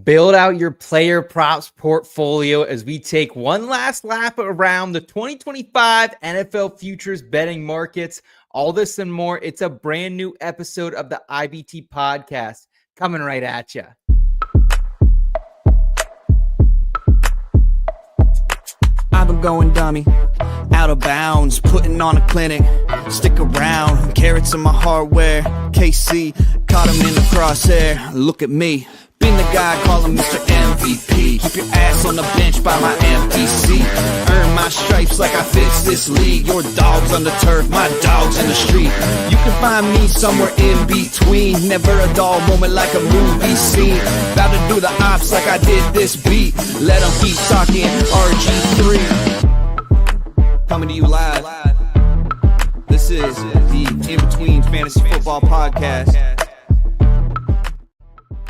Build out your player props portfolio as we take one last lap around the 2025 NFL futures betting markets. All this and more. It's a brand new episode of the IBT podcast coming right at you. I've been going dummy, out of bounds, putting on a clinic. Stick around, carrots in my hardware. KC, caught him in the crosshair. Look at me. Been the guy calling Mr. MVP. Keep your ass on the bench by my MPC. Earn my stripes like I fix this league. Your dog's on the turf, my dog's in the street. You can find me somewhere in between. Never a dull moment like a movie scene. About to do the ops like I did this beat. Let them keep talking RG3. Coming to you live. This is the In Between Fantasy Football Podcast.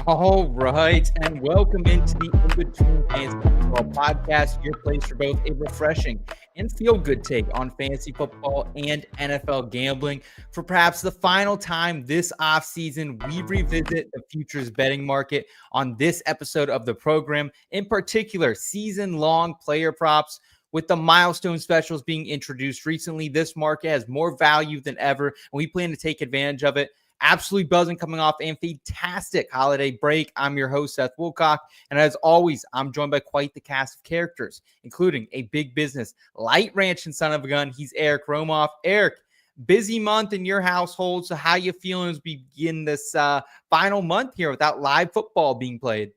All right, and welcome into the In Between Fantasy Football Podcast, your place for both a refreshing and feel-good take on fantasy football and NFL gambling. For perhaps the final time this offseason, we revisit the futures betting market on this episode of the program, in particular, season-long player props. With the milestone specials being introduced recently, this market has more value than ever, and we plan to take advantage of it. Absolutely buzzing coming off a fantastic holiday break. I'm your host, Seth Wilcock, and as always, I'm joined by quite the cast of characters, including a big business, light ranch and son of a gun. He's Eric Romoff. Eric, busy month in your household, so how you feeling as we begin this final month here without live football being played?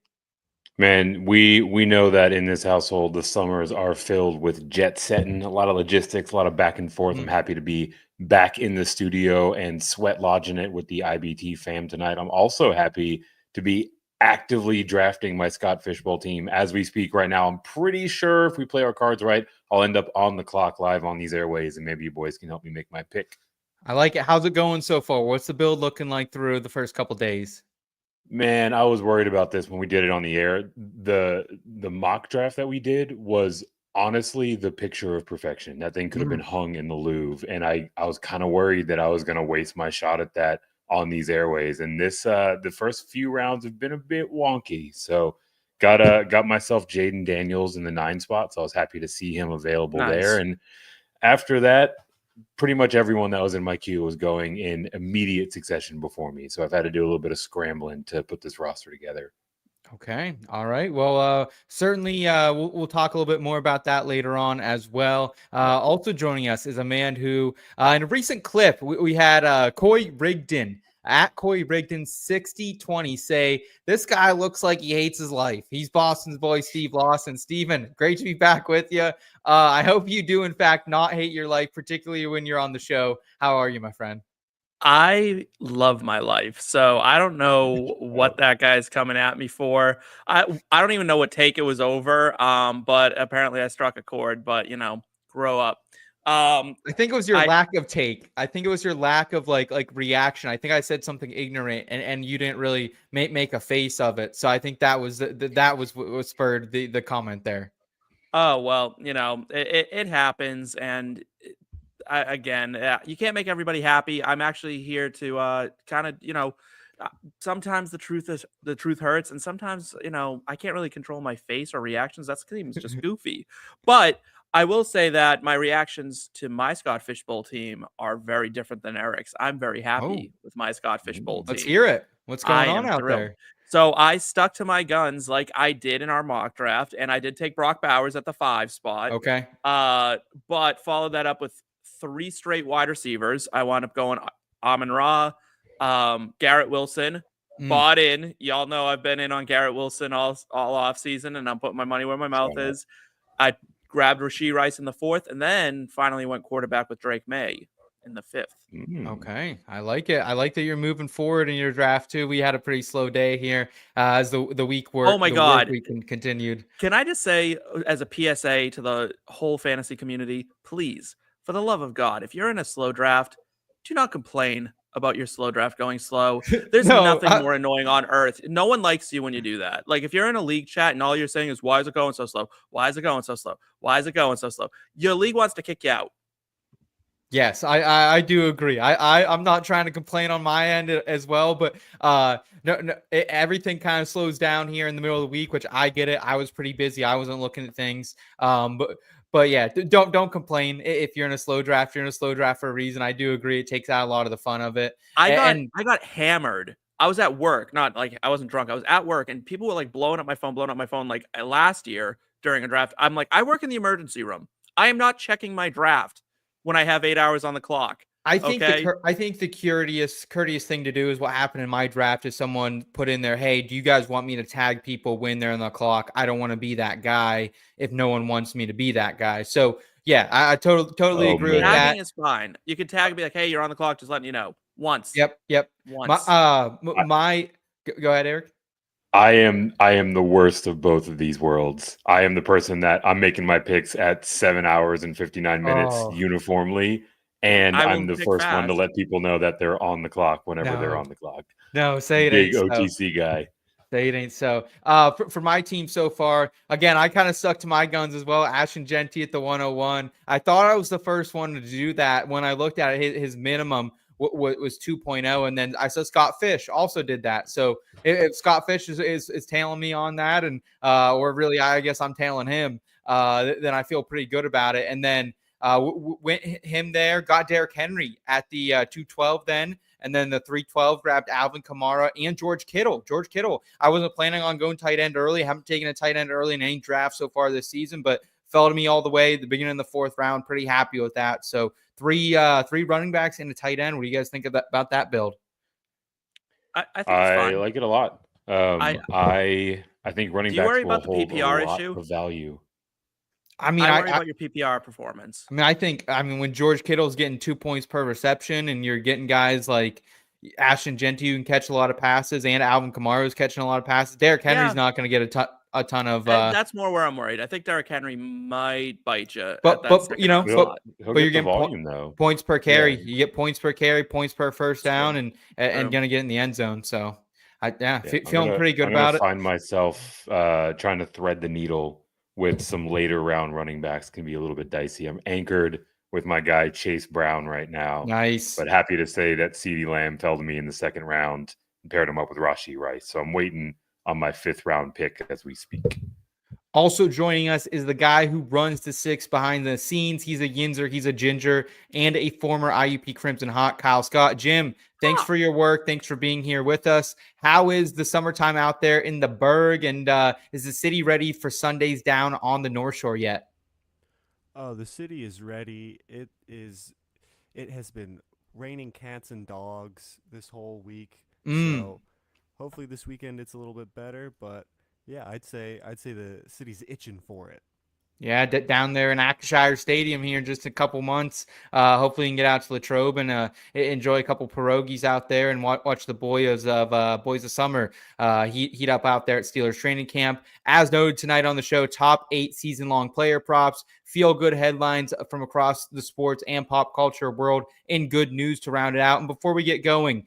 Man, we know that in this household, the summers are filled with jet setting, a lot of logistics, a lot of back and forth. I'm happy to be back in the studio and sweat lodging it with the IBT fam tonight. I'm also happy to be actively drafting my Scott Fishbowl team as we speak right now. I'm pretty sure if we play our cards right, I'll end up on the clock live on these airways, and maybe you boys can help me make my pick. I like it. How's it going so far? What's the build looking like through the first couple days? Man, I was worried about this when we did it on the air. The mock draft that we did was honestly the picture of perfection. That thing could have been hung in the Louvre, and I was kind of worried that I was going to waste my shot at that on these airways. And this the first few rounds have been a bit wonky. So got myself Jaden Daniels in the 9 spot, so I was happy to see him available there. And after that, pretty much everyone that was in my queue was going in immediate succession before me. So I've had to do a little bit of scrambling to put this roster together. Okay. All right. Well, certainly we'll talk a little bit more about that later on as well. Also joining us is a man who, in a recent clip, we had Coy Rigdon at Coy Rigdon 6020 say, this guy looks like he hates his life. He's Boston's boy, Steve Lawson. Steven, great to be back with you. I hope you do, in fact, not hate your life, particularly when you're on the show. How are you, my friend? I love my life, so I don't know what that guy's coming at me for. I don't even know what take it was over, but apparently I struck a chord, but, grow up. I think it was your lack of take. I think it was your lack of like reaction. I think I said something ignorant and you didn't really make a face of it. So I think that was what spurred the comment there. Oh, well, it happens. And you can't make everybody happy. I'm actually here to kind of, sometimes the truth hurts. And sometimes, I can't really control my face or reactions. That seems just goofy. But I will say that my reactions to my Scott Fishbowl team are very different than Eric's. I'm very happy with my Scott Fishbowl team. Let's hear it. What's going on out there? So I stuck to my guns like I did in our mock draft, and I did take Brock Bowers at the 5 spot. Okay. But followed that up with 3 straight wide receivers. I wound up going Amon-Ra, Garrett Wilson, bought in. Y'all know I've been in on Garrett Wilson all off season, and I'm putting my money where my mouth is. I grabbed Rashee Rice in the 4th, and then finally went quarterback with Drake May in the 5th. Okay. I like it. I like that you're moving forward in your draft too. We had a pretty slow day here as the week worked. Oh my God. We continued. Can I just say as a PSA to the whole fantasy community, please, for the love of God, if you're in a slow draft, do not complain about your slow draft going slow. There's nothing more annoying on earth. No one likes you when you do that. Like if you're in a league chat and all you're saying is, why is it going so slow? Why is it going so slow? Why is it going so slow? Your league wants to kick you out. Yes, I do agree. I'm not trying to complain on my end as well, but everything kind of slows down here in the middle of the week, which I get it. I was pretty busy. I wasn't looking at things. But yeah, don't complain if you're in a slow draft. You're in a slow draft for a reason. I do agree. It takes out a lot of the fun of it. I got hammered. I was at work, not like I wasn't drunk. I was at work, and people were like blowing up my phone like last year during a draft. I'm like, I work in the emergency room. I am not checking my draft when I have 8 hours on the clock. I think the courteous thing to do is what happened in my draft is someone put in there, hey, do you guys want me to tag people when they're on the clock? I don't want to be that guy if no one wants me to be that guy. So yeah, I totally agree with that. Tagging is fine. You can tag and be like, hey, you're on the clock, just letting you know. Once. Yep. Once. Go ahead, Eric. I am the worst of both of these worlds. I am the person that I'm making my picks at 7 hours and 59 minutes uniformly. And I'm the first one to let people know that they're on the clock whenever they're on the clock. No, say it Big ain't OTC guy. Say it ain't so. For my team so far, again, I kind of stuck to my guns as well. Ashton Jeanty at the 101. I thought I was the first one to do that. When I looked at it, his minimum was 2.0, and then I saw Scott Fish also did that. So if Scott Fish is tailing me on that, and or really, I guess I'm tailing him, then I feel pretty good about it. And then went him there, got Derrick Henry at the 212 then. And then the 312 grabbed Alvin Kamara and George Kittle. I wasn't planning on going tight end early. I haven't taken a tight end early in any draft so far this season, but fell to me all the way at the beginning of the 4th round. Pretty happy with that. So three running backs and a tight end. What do you guys think about that build? I think it's fine. I like it a lot. I think running backs will hold a lot of value. I mean, I worry about your PPR performance. I think when George Kittle's getting 2 points per reception and you're getting guys like Ashton Jeanty who can catch a lot of passes and Alvin Kamara who's catching a lot of passes, Derrick Henry's not going to get a ton of. That's more where I'm worried. I think Derrick Henry might bite you. But you're getting volume though. Points per carry. Yeah. You get points per carry, points per first down, and going to get in the end zone. So feeling pretty good about it. Find myself trying to thread the needle with some later round running backs can be a little bit dicey. I'm anchored with my guy Chase Brown right now. Nice. But happy to say that CeeDee Lamb fell to me in the 2nd round and paired him up with Rashee Rice. So I'm waiting on my 5th round pick as we speak. Also joining us is the guy who runs the 6 behind the scenes. He's a Yinzer, he's a Ginger, and a former IUP Crimson Hawk, Kyle Scott. Jim, thanks for your work. Thanks for being here with us. How is the summertime out there in the Berg, and is the city ready for Sundays down on the North Shore yet? Oh, the city is ready. It has been raining cats and dogs this whole week. So hopefully this weekend it's a little bit better, but yeah, I'd say the city's itching for it. Yeah, down there in Ackshire Stadium here in just a couple months. Hopefully you can get out to Latrobe and enjoy a couple pierogies out there and watch the Boys of Summer heat up out there at Steelers training camp. As noted tonight on the show, top 8 season-long player props, feel-good headlines from across the sports and pop culture world, and good news to round it out. And before we get going,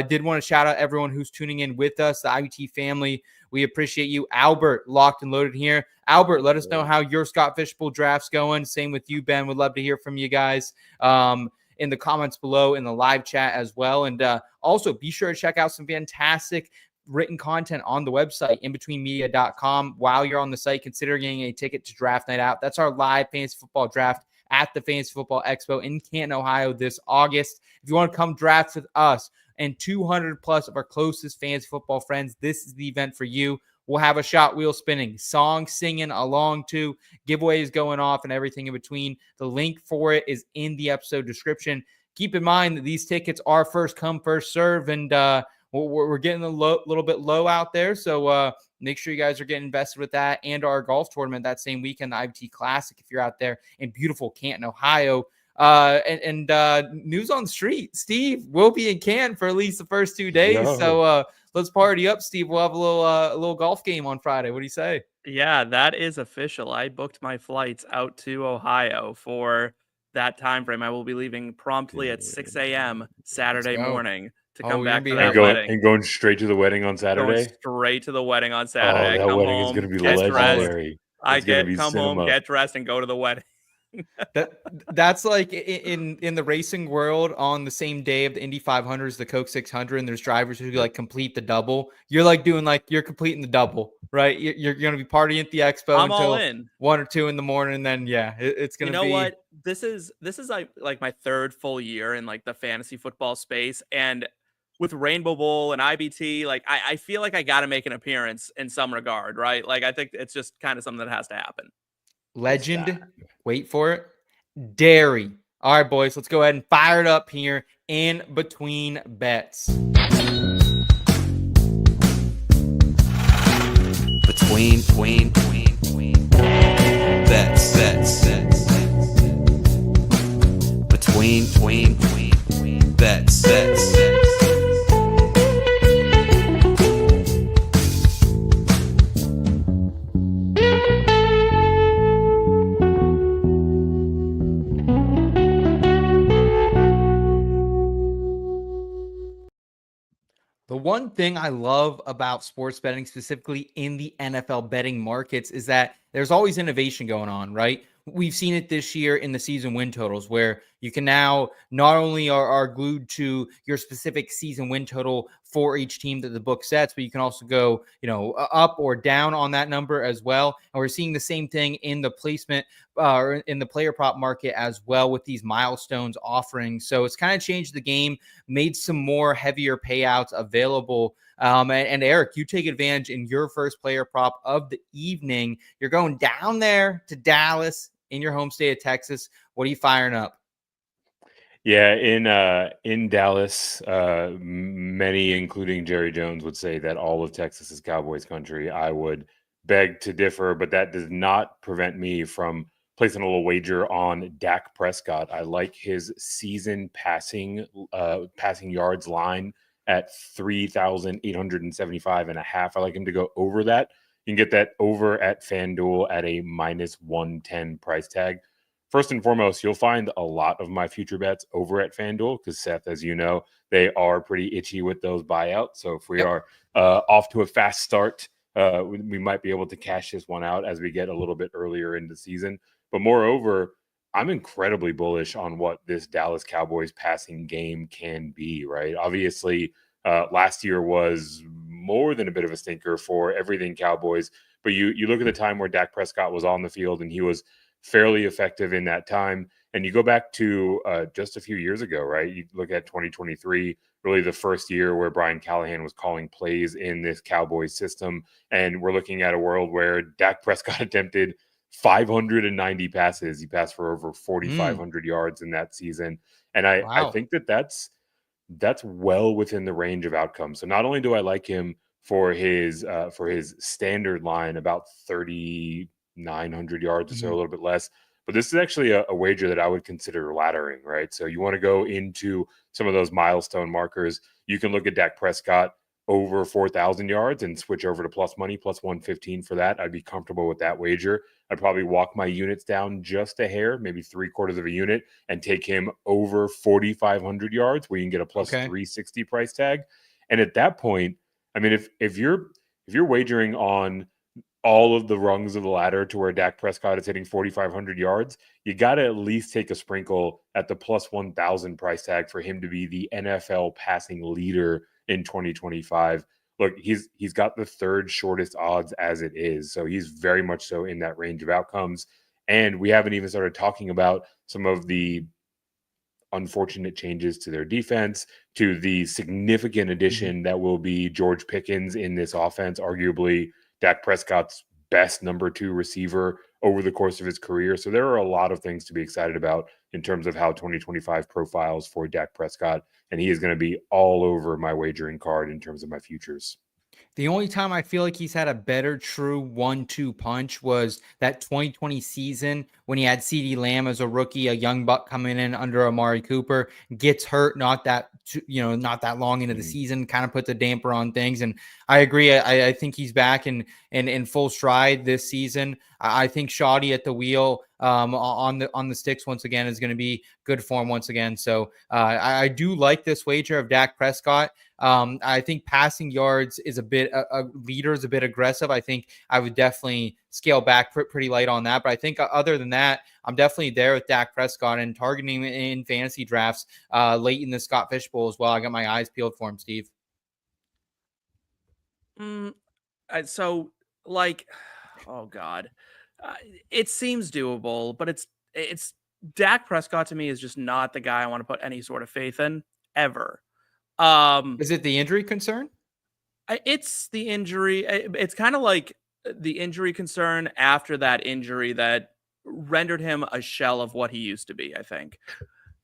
did want to shout out everyone who's tuning in with us, the IBT family. We appreciate you. Albert, locked and loaded here. Albert, let us know how your Scott Fishbowl draft's going. Same with you, Ben. Would love to hear from you guys in the comments below, in the live chat as well. And also be sure to check out some fantastic written content on the website, inbetweenmedia.com. While you're on the site, consider getting a ticket to Draft Night Out. That's our live fantasy football draft at the Fantasy Football Expo in Canton, Ohio this August. If you want to come draft with us and 200 plus of our closest fantasy football friends, this is the event for you. We'll have a shot wheel spinning, song singing along to, giveaways going off, and everything in between. The link for it is in the episode description. Keep in mind that these tickets are first come, first serve, and we're getting a little bit low out there. So make sure you guys are getting invested with that and our golf tournament that same weekend, the IBT Classic, if you're out there in beautiful Canton, Ohio. And news on the street, Steve will be in Canton for at least the first 2 days. No. So let's party up, Steve. We'll have a little golf game on Friday. What do you say? Yeah, that is official. I booked my flights out to Ohio for that time frame. I will be leaving promptly at 6 a.m. Saturday morning to come back to that wedding. And going straight to the wedding on Saturday? Going straight to the wedding on Saturday. Oh, that wedding is going to be legendary. I come home, get dressed, and go to the wedding. That's like in the racing world on the same day of the Indy 500s, the Coke 600, and there's drivers who like complete the double. You're like doing like you're completing the double, right? You're going to be partying at the expo I'm all until in. 1 or 2 in the morning, and then it's going You to know be what? This is like my third full year in like the fantasy football space, and with Rainbow Bowl and IBT, like I feel like I got to make an appearance in some regard, right? Like I think it's just kind of something that has to happen. legend. Wait for it. Dairy. All right, boys, let's go ahead and fire it up here in between bets. Between bets. Between bets. The one thing I love about sports betting, specifically in the NFL betting markets, is that there's always innovation going on, right? We've seen it this year in the season win totals, where you can now not only are glued to your specific season win total for each team that the book sets, but you can also go, up or down on that number as well. And we're seeing the same thing in the placement or in the player prop market as well with these milestones offerings. So it's kind of changed the game, made some more heavier payouts available. And Eric, you take advantage in your first player prop of the evening. You're going down there to Dallas in your home state of Texas. What are you firing up? Yeah, in Dallas, many, including Jerry Jones, would say that all of Texas is Cowboys country. I would beg to differ, but that does not prevent me from placing a little wager on Dak Prescott. I like his season passing yards line at 3,875.5. I like him to go over that. You can get that over at FanDuel at a -110 price tag. First and foremost, you'll find a lot of my future bets over at FanDuel because, Seth, as you know, they are pretty itchy with those buyouts. So if we are off to a fast start, we might be able to cash this one out as we get a little bit earlier in the season. But moreover, I'm incredibly bullish on what this Dallas Cowboys passing game can be, right? Obviously, last year was more than a bit of a stinker for everything Cowboys. But you look at the time where Dak Prescott was on the field and he was fairly effective in that time. And you go back to just a few years ago, right? You look at 2023, really the first year where Brian Callahan was calling plays in this Cowboys system. And we're looking at a world where Dak Prescott attempted 590 passes. He passed for over 4,500 yards in that season. And I think that's well within the range of outcomes. So not only do I like him for his standard line, about 3,900 yards or so, a little bit less. But this is actually a wager that I would consider laddering, right? So you want to go into some of those milestone markers. You can look at Dak Prescott over 4,000 yards and switch over to plus money, plus 115 for that. I'd be comfortable with that wager. I'd probably walk my units down just a hair, maybe 3/4 of a unit, and take him over 4,500 yards where you can get a plus 360 price tag. And at that point, I mean, if you're wagering on all of the rungs of the ladder to where Dak Prescott is hitting 4,500 yards, you got to at least take a sprinkle at the plus 1,000 price tag for him to be the NFL passing leader in 2025. Look, he's got the third shortest odds as it is. So he's very much so in that range of outcomes. And we haven't even started talking about some of the unfortunate changes to their defense, to the significant addition that will be George Pickens in this offense, arguably Dak Prescott's best number 2 receiver over the course of his career. So there are a lot of things to be excited about in terms of how 2025 profiles for Dak Prescott. And he is going to be all over my wagering card in terms of my futures. The only time I feel like he's had a better true 1-2 punch was that 2020 season when he had CeeDee Lamb as a rookie, a young buck coming in under Amari Cooper, gets hurt not that long into the season, kind of puts a damper on things. And I agree. I think he's back in full stride this season. I think Shoddy at the wheel on the sticks once again is going to be good form once again. So I do like this wager of Dak Prescott. I think passing yards is a leader is a bit aggressive. I think I would definitely scale back pretty light on that. But I think other than that, I'm definitely there with Dak Prescott and targeting in fantasy drafts late in the Scott Fish Bowl as well. I got my eyes peeled for him, Steve. So like, oh God, it seems doable, but it's Dak Prescott to me is just not the guy I want to put any sort of faith in ever. Is it the injury concern? It's the injury. It's kind of like the injury concern after that injury that rendered him a shell of what he used to be. I think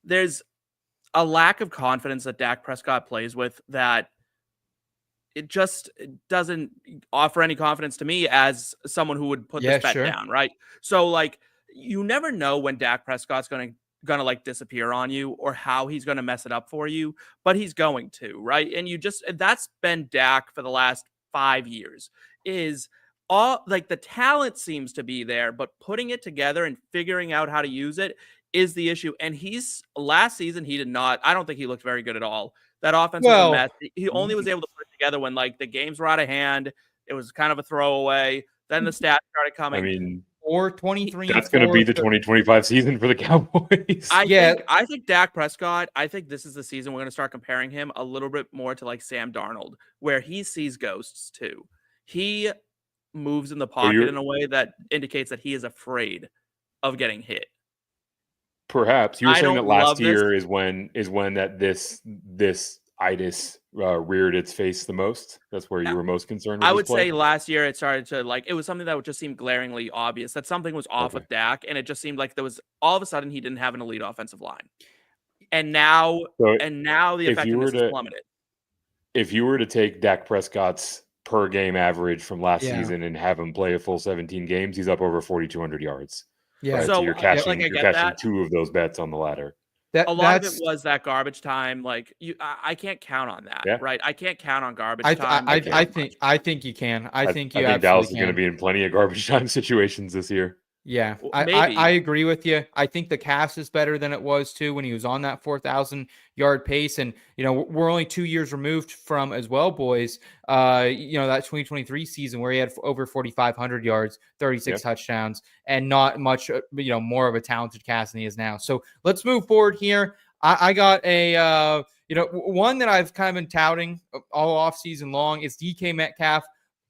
there's a lack of confidence that Dak Prescott plays with that it just doesn't offer any confidence to me as someone who would put this bet down, right? So like you never know when Dak Prescott's gonna like disappear on you or how he's gonna mess it up for you, but he's going to, right? And that's been Dak for the last 5 years. Is all like the talent seems to be there, but putting it together and figuring out how to use it is the issue. And last season he did not. I don't think he looked very good at all. That offense was a mess. He only was able to put it together when like the games were out of hand. It was kind of a throwaway. Then the stats started coming. I mean, 4-23. That's going to be the 2025 season for the Cowboys. I think Dak Prescott, I think this is the season we're going to start comparing him a little bit more to like Sam Darnold, where he sees ghosts too. He moves in the pocket in a way that indicates that he is afraid of getting hit. Perhaps you were saying that last year is when this itis reared its face the most. That's where you were most concerned with. I would say last year it started to like, it was something that would just seem glaringly obvious that something was off with Dak, and it just seemed like there was all of a sudden he didn't have an elite offensive line, and now the effectiveness is plummeted. If you were to take Dak Prescott's per game average from last season and have him play a full 17 games, he's up over 4,200 yards. Yeah, right? So you're cashing two of those bets on the ladder. A lot of it was that garbage time. Like I can't count on that, right? I can't count on garbage time. I think you can. I think Dallas is going to be in plenty of garbage time situations this year. Yeah, I agree with you. I think the cast is better than it was too when he was on that 4,000 yard pace. And, we're only 2 years removed from as well, boys, that 2023 season where he had over 4,500 yards, 36 touchdowns, and not much, more of a talented cast than he is now. So let's move forward here. I got a, one that I've kind of been touting all off season long is DK Metcalf.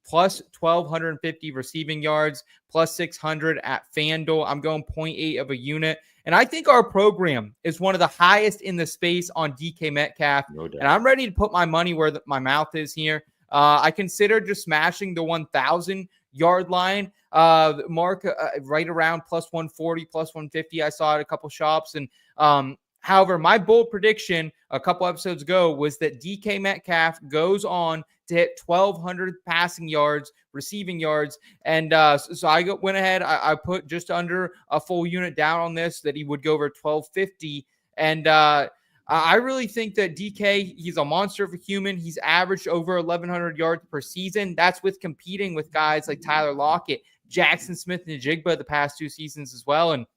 Plus 1,250 receiving yards, plus 600 at FanDuel. I'm going 0.8 of a unit. And I think our program is one of the highest in the space on DK Metcalf. No doubt. And I'm ready to put my money where my mouth is here. I consider just smashing the 1,000 yard line mark right around plus 140, plus 150. I saw it at a couple shops. And however, my bold prediction a couple episodes ago was that DK Metcalf goes on to hit 1,200 passing yards, receiving yards. And so I went ahead. I put just under a full unit down on this, that he would go over 1,250. And I really think that DK, he's a monster of a human. He's averaged over 1,100 yards per season. That's with competing with guys like Tyler Lockett, Jackson Smith-Njigba the past 2 seasons as well. And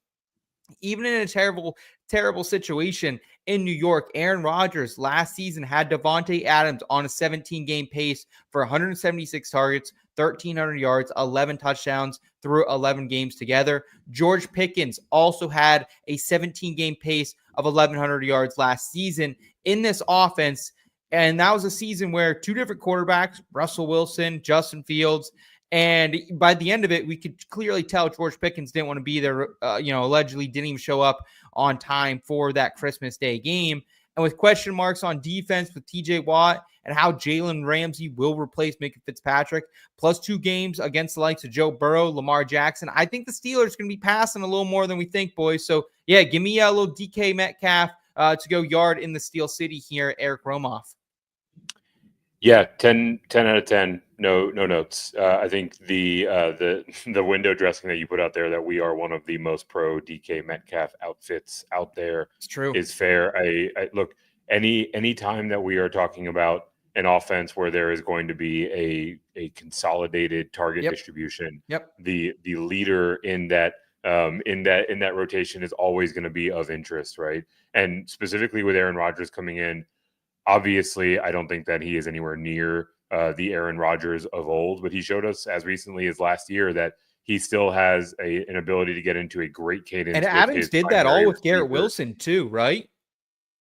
even in a terrible situation in New York, Aaron Rodgers last season had Devontae Adams on a 17-game pace for 176 targets, 1,300 yards, 11 touchdowns through 11 games together. George Pickens also had a 17-game pace of 1,100 yards last season in this offense. And that was a season where 2 different quarterbacks, Russell Wilson, Justin Fields, and by the end of it, we could clearly tell George Pickens didn't want to be there, allegedly didn't even show up on time for that Christmas Day game. And with question marks on defense with TJ Watt and how Jalen Ramsey will replace Minka Fitzpatrick, plus 2 games against the likes of Joe Burrow, Lamar Jackson, I think the Steelers are going to be passing a little more than we think, boys. So, yeah, give me a little DK Metcalf to go yard in the Steel City here, Eric Romoff. Yeah, 10 out of 10. No notes. I think the window dressing that you put out there, that we are one of the most pro DK Metcalf outfits out there, it's true, is fair. I look, any time that we are talking about an offense where there is going to be a consolidated target distribution, the leader in that rotation is always going to be of interest, right? And specifically with Aaron Rodgers coming in, Obviously, I don't think that he is anywhere near the Aaron Rodgers of old, but he showed us as recently as last year that he still has an ability to get into a great cadence. And with Adams his did that all primary with Garrett receiver, Wilson too, right?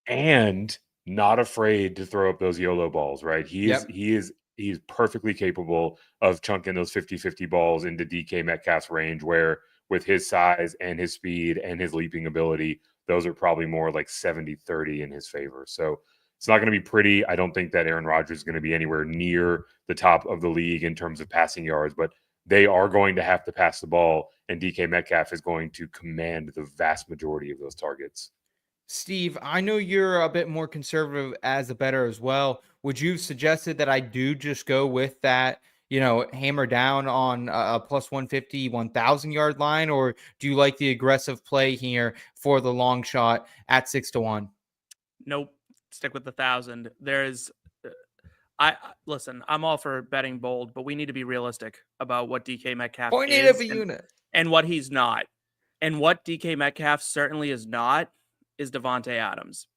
and not afraid to throw up those YOLO balls, right? He's perfectly capable of chunking those 50-50 balls into DK Metcalf's range, where with his size and his speed and his leaping ability, those are probably more like 70-30 in his favor. So it's not going to be pretty. I don't think that Aaron Rodgers is going to be anywhere near the top of the league in terms of passing yards, but they are going to have to pass the ball, and DK Metcalf is going to command the vast majority of those targets. Steve, I know you're a bit more conservative as a bettor as well. Would you have suggested that I do just go with that, hammer down on a plus 150, 1,000 yard line, or do you like the aggressive play here for the long shot at 6-1? Nope. Stick with the 1,000. Listen, I'm all for betting bold, but we need to be realistic about what DK Metcalf is and what he's not. And what DK Metcalf certainly is not is Devontae Adams.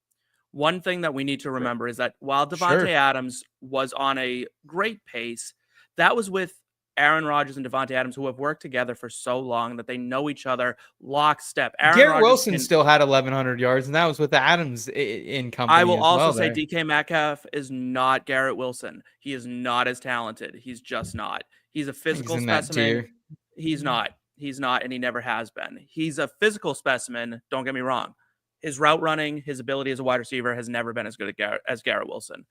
One thing that we need to remember is that while Devontae Adams was on a great pace, that was with Aaron Rodgers and Devontae Adams, who have worked together for so long that they know each other lockstep. Garrett Wilson still had 1,100 yards, and that was with Adams in company. I will also say DK Metcalf is not Garrett Wilson. He is not as talented. He's just not. He's a physical specimen. He's not. He's not, and he never has been. He's a physical specimen. Don't get me wrong. His route running, his ability as a wide receiver has never been as good as Garrett Wilson.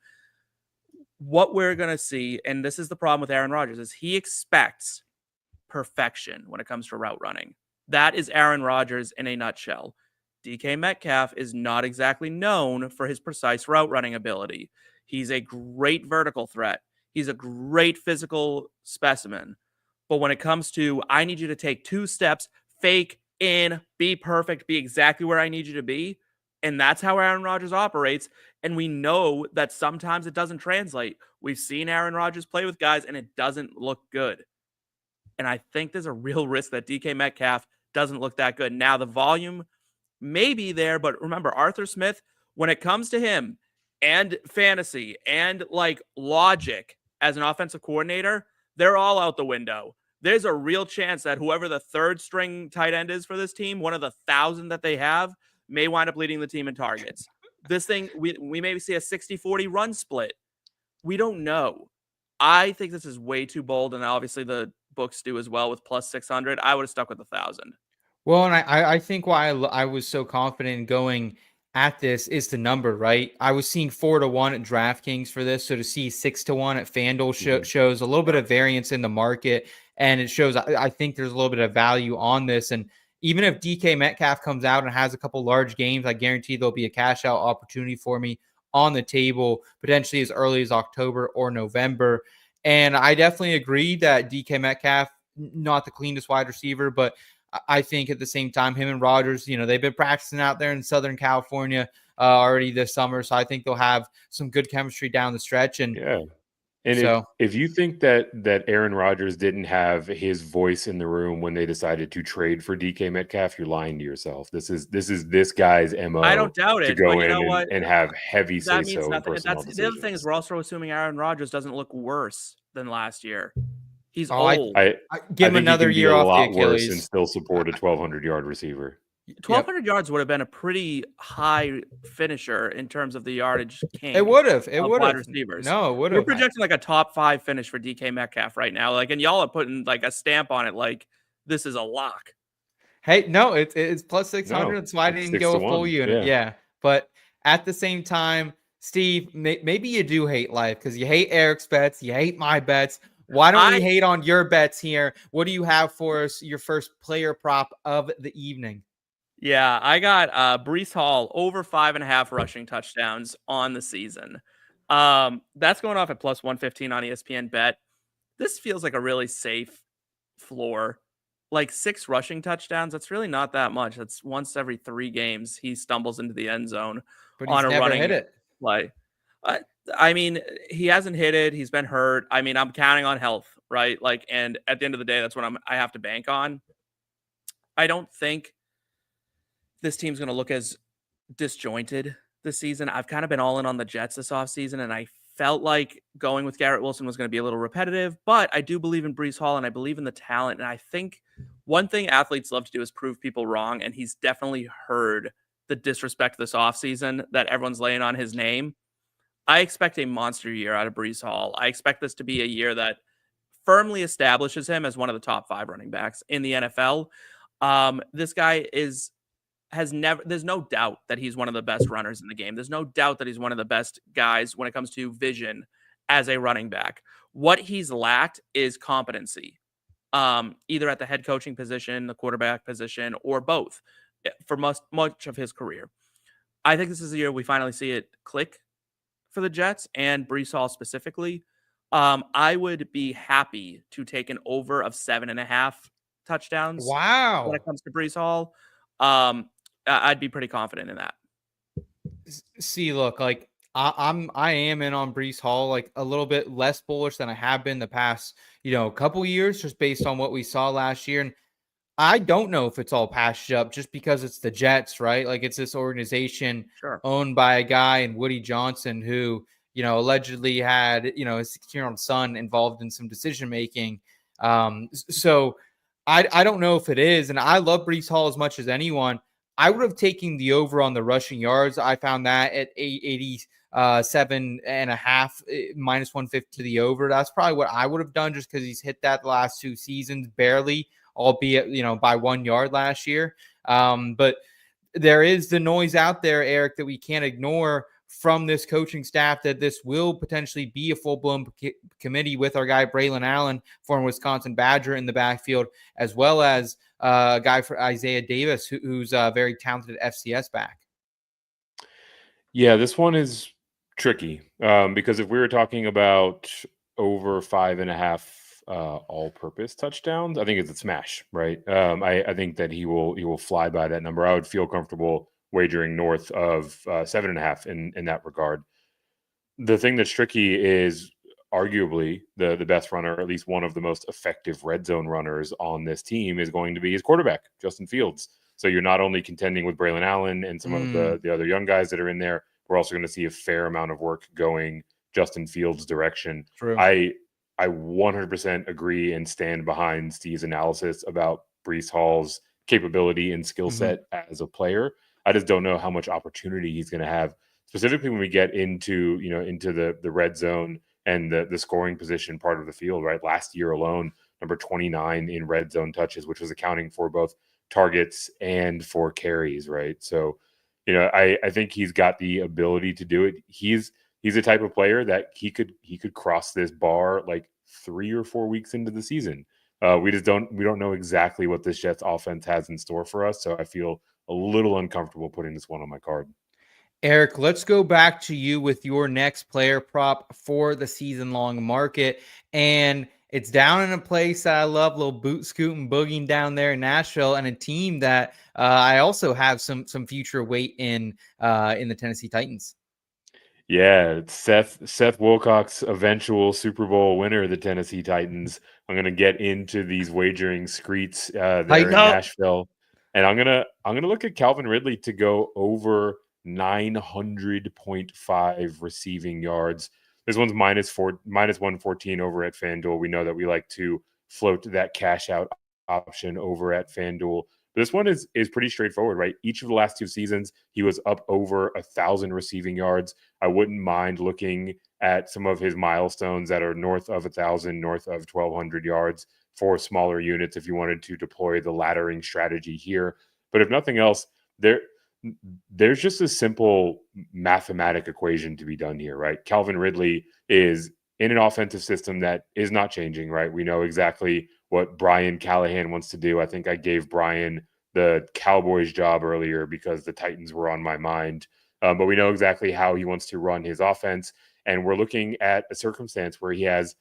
What we're going to see, and this is the problem with Aaron Rodgers, is he expects perfection when it comes to route running. That is Aaron Rodgers in a nutshell. DK Metcalf is not exactly known for his precise route running ability. He's a great vertical threat. He's a great physical specimen. But when it comes to, I need you to take 2 steps, fake in, be perfect, be exactly where I need you to be. And that's how Aaron Rodgers operates. And we know that sometimes it doesn't translate. We've seen Aaron Rodgers play with guys and it doesn't look good. And I think there's a real risk that DK Metcalf doesn't look that good. Now, the volume may be there, but remember, Arthur Smith, when it comes to him and fantasy and like logic as an offensive coordinator, they're all out the window. There's a real chance that whoever the third string tight end is for this team, one of the 1,000 that they have, may wind up leading the team in targets. This thing, we maybe see a 60-40 run split. We don't know. I think this is way too bold, and obviously the books do as well with plus 600. I would have stuck with 1,000. Well, and I think why I was so confident in going at this is the number, right? I was seeing 4-1 at DraftKings for this, so to see 6-1 at FanDuel shows a little bit of variance in the market, and it shows I think there's a little bit of value on this. And even if DK Metcalf comes out and has a couple large games, I guarantee there'll be a cash out opportunity for me on the table, potentially as early as October or November. And I definitely agree that DK Metcalf, not the cleanest wide receiver, but I think at the same time, him and Rodgers, they've been practicing out there in Southern California already this summer. So I think they'll have some good chemistry down the stretch. And yeah. And so, if you think that Aaron Rodgers didn't have his voice in the room when they decided to trade for DK Metcalf, you're lying to yourself. This is this guy's MO. I don't doubt it. To go in and have heavy say so. The other thing is we're also assuming Aaron Rodgers doesn't look worse than last year. He's old. I give him another year off the Achilles and still support a 1,200 yard receiver. 1,200 yards would have been a pretty high finisher in terms of the yardage king. It would have. Wide receivers. No, it would have. We're projecting like a top 5 finish for DK Metcalf right now. Like, and y'all are putting like a stamp on it. Like, this is a lock. Hey, no, it's plus 600. That's why I didn't go a full unit. Yeah. But at the same time, Steve, maybe you do hate life because you hate Eric's bets. You hate my bets. Why don't we hate on your bets here? What do you have for us? Your first player prop of the evening. Yeah, I got Breece Hall over 5.5 rushing touchdowns on the season. That's going off at plus 115 on ESPN bet. This feels like a really safe floor. Like 6 rushing touchdowns, that's really not that much. That's once every 3 games he stumbles into the end zone on a running play. I mean, he hasn't hit it. He's been hurt. I mean, I'm counting on health, right? Like, and at the end of the day, that's what I have to bank on. I don't think this team's going to look as disjointed this season. I've kind of been all in on the Jets this offseason, and I felt like going with Garrett Wilson was going to be a little repetitive, but I do believe in Breece Hall and I believe in the talent. And I think one thing athletes love to do is prove people wrong. And he's definitely heard the disrespect this offseason that everyone's laying on his name. I expect a monster year out of Breece Hall. I expect this to be a year that firmly establishes him as one of the top 5 running backs in the NFL. This guy there's no doubt that he's one of the best runners in the game. There's no doubt that he's one of the best guys when it comes to vision as a running back. What he's lacked is competency, either at the head coaching position, the quarterback position, or both for much of his career. I think this is the year we finally see it click for the Jets and Breece Hall specifically. I would be happy to take an over of 7.5 touchdowns. Wow. When it comes to Breece Hall. I'd be pretty confident in that. See, look, like I am in on Breece Hall, like a little bit less bullish than I have been the past, couple years, just based on what we saw last year. And I don't know if it's all patched up just because it's the Jets, right? Like it's this organization owned by a guy in Woody Johnson who, allegedly had, his 16-year-old son involved in some decision making. So I don't know if it is. And I love Breece Hall as much as anyone. I would have taken the over on the rushing yards. I found that at 87.5 minus 150 to the over. That's probably what I would have done just because he's hit that the last 2 seasons barely, albeit, by 1 yard last year. But there is the noise out there, Eric, that we can't ignore from this coaching staff that this will potentially be a full-blown committee with our guy Braylon Allen, former Wisconsin Badger, in the backfield, as well as a guy for Isaiah Davis, who's a very talented FCS back. Yeah, this one is tricky because if we were talking about over 5.5 all-purpose touchdowns, I think it's a smash, right? I think that he will fly by that number. I would feel comfortable wagering north of 7.5 in that regard. The thing that's tricky is arguably the best runner, or at least one of the most effective red zone runners on this team, is going to be his quarterback, Justin Fields. So you're not only contending with Braylon Allen and some of the other young guys that are in there, we're also going to see a fair amount of work going Justin Fields' direction. True. I 100% agree and stand behind Steve's analysis about Breece Hall's capability and skill set as a player. I just don't know how much opportunity he's going to have, specifically when we get into the red zone and the scoring position part of the field, right? Last year alone, number 29 in red zone touches, which was accounting for both targets and for carries, right? So, I think he's got the ability to do it. He's a type of player that he could cross this bar like 3 or 4 weeks into the season. We don't know exactly what this Jets offense has in store for us. So I feel a little uncomfortable putting this one on my card. Eric, let's go back to you with your next player prop for the season-long market. And it's down in a place that I love, little boot scooting, boogieing down there in Nashville, and a team that I also have some future weight in the Tennessee Titans. Yeah, it's Seth Wilcox, eventual Super Bowl winner of the Tennessee Titans. I'm going to get into these wagering screets there in Nashville. And I'm gonna look at Calvin Ridley to go over 900.5 receiving yards. This one's minus 114 over at FanDuel. We know that we like to float that cash out option over at FanDuel. But this one is pretty straightforward, right? Each of the last 2 seasons, he was up over 1,000 receiving yards. I wouldn't mind looking at some of his milestones that are north of 1,000, north of 1,200 yards for smaller units if you wanted to deploy the laddering strategy here. But if nothing else, there's just a simple mathematic equation to be done here, right? Calvin Ridley is in an offensive system that is not changing, right? We know exactly what Brian Callahan wants to do. I think I gave Brian the Cowboys job earlier because the Titans were on my mind. But we know exactly how he wants to run his offense. And we're looking at a circumstance where he has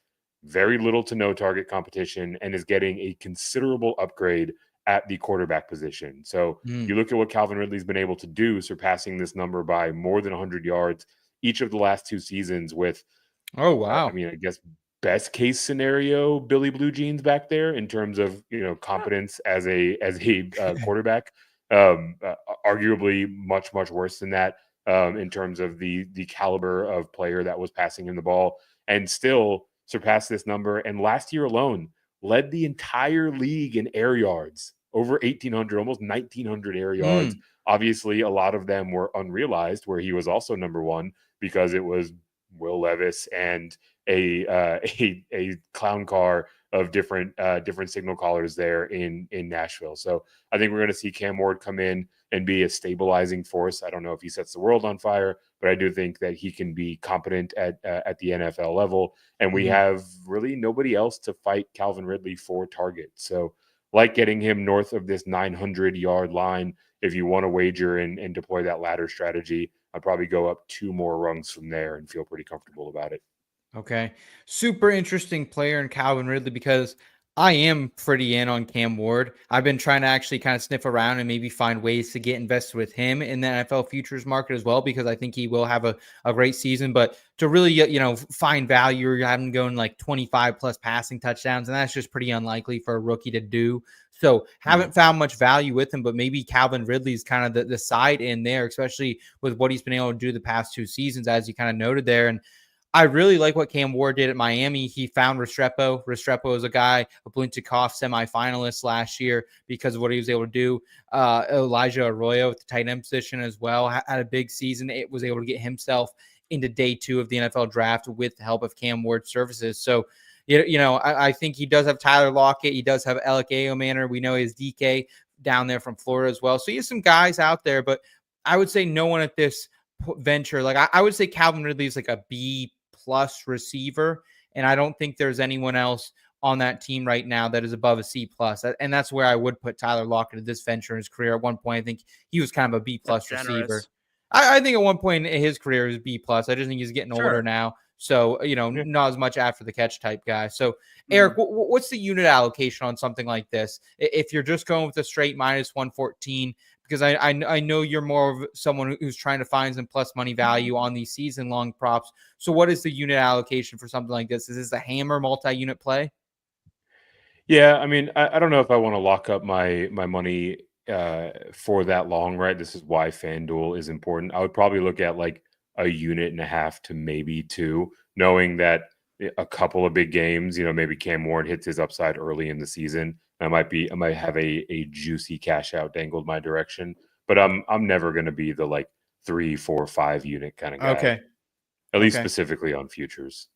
very little to no target competition and is getting a considerable upgrade at the quarterback position. So you look at what Calvin Ridley's been able to do, surpassing this number by more than 100 yards each of the last 2 seasons with, I guess best case scenario, Billy Blue Jeans back there in terms of, competence as a quarterback. Arguably much, much worse than that. in terms of the caliber of player that was passing him the ball, and still surpassed this number. And last year alone, led the entire league in air yards, over 1,800, almost 1,900 air yards. Obviously, a lot of them were unrealized, where he was also number one, because it was Will Levis and a clown car of different signal callers there in Nashville. So I think we're going to see Cam Ward come in and be a stabilizing force. I don't know if he sets the world on fire, but I do think that he can be competent at the NFL level. And we have really nobody else to fight Calvin Ridley for target. So like getting him north of this 900-yard line, if you want to wager and deploy that ladder strategy, I'd probably go up 2 more rungs from there and feel pretty comfortable about it. Okay. Super interesting player in Calvin Ridley, because I am pretty in on Cam Ward. I've been trying to actually kind of sniff around and maybe find ways to get invested with him in the NFL futures market as well, because I think he will have a great season. But to really, find value, you're having going like 25 plus passing touchdowns, and that's just pretty unlikely for a rookie to do. So haven't found much value with him, but maybe Calvin Ridley is kind of the side in there, especially with what he's been able to do the past 2 seasons, as you kind of noted there. And I really like what Cam Ward did at Miami. He found Restrepo. Restrepo is a guy, a Biletnikoff semifinalist last year because of what he was able to do. Elijah Arroyo at the tight end position as well had a big season. It was able to get himself into day 2 of the NFL draft with the help of Cam Ward's services. So, I think he does have Tyler Lockett. He does have Alec Ayomanor. We know he has DK down there from Florida as well. So he has some guys out there, but I would say no one at this venture. Like I would say Calvin Ridley is like a B+ receiver, and I don't think there's anyone else on that team right now that is above a C+. And that's where I would put Tyler Lockett at this venture in his career. At one point, I think he was kind of a B+ receiver. I think at one point in his career is B+. I just think he's getting older now. So, not as much after the catch type guy. So, Eric, what's the unit allocation on something like this? If you're just going with a straight -114, because I know you're more of someone who's trying to find some plus money value on these season-long props. So what is the unit allocation for something like this? Is this a hammer multi-unit play? Yeah, I mean, I don't know if I want to lock up my money for that long, right? This is why FanDuel is important. I would probably look at like a unit and a half to maybe 2, knowing that a couple of big games, maybe Cam Ward hits his upside early in the season. I might have a juicy cash out dangled my direction, but I'm never going to be the like 3, 4, 5 unit kind of guy. Okay. At least specifically on futures.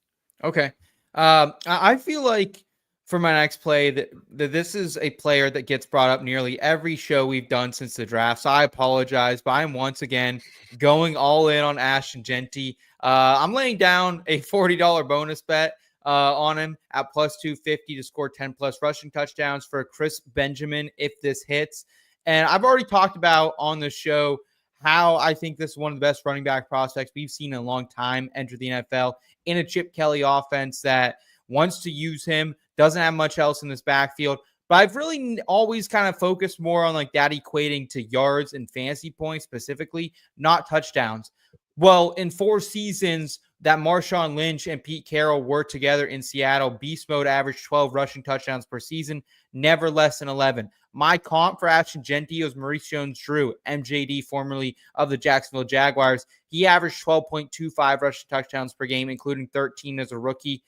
Okay. I feel like for my next play that this is a player that gets brought up nearly every show we've done since the draft. So I apologize, but I'm once again going all in on Ashton Jeanty. I'm laying down a $40 bonus bet on him at +250 to score 10 plus rushing touchdowns for Chris Benjamin if this hits. And I've already talked about on the show how I think this is one of the best running back prospects we've seen in a long time enter the NFL in a Chip Kelly offense that wants to use him, doesn't have much else in this backfield. But I've really always kind of focused more on like that equating to yards and fantasy points specifically, not touchdowns. Well, in 4 seasons that Marshawn Lynch and Pete Carroll were together in Seattle, Beast Mode averaged 12 rushing touchdowns per season, never less than 11. My comp for Ashton Jeanty was Maurice Jones-Drew, MJD, formerly of the Jacksonville Jaguars. He averaged 12.25 rushing touchdowns per game, including 13 as a rookie.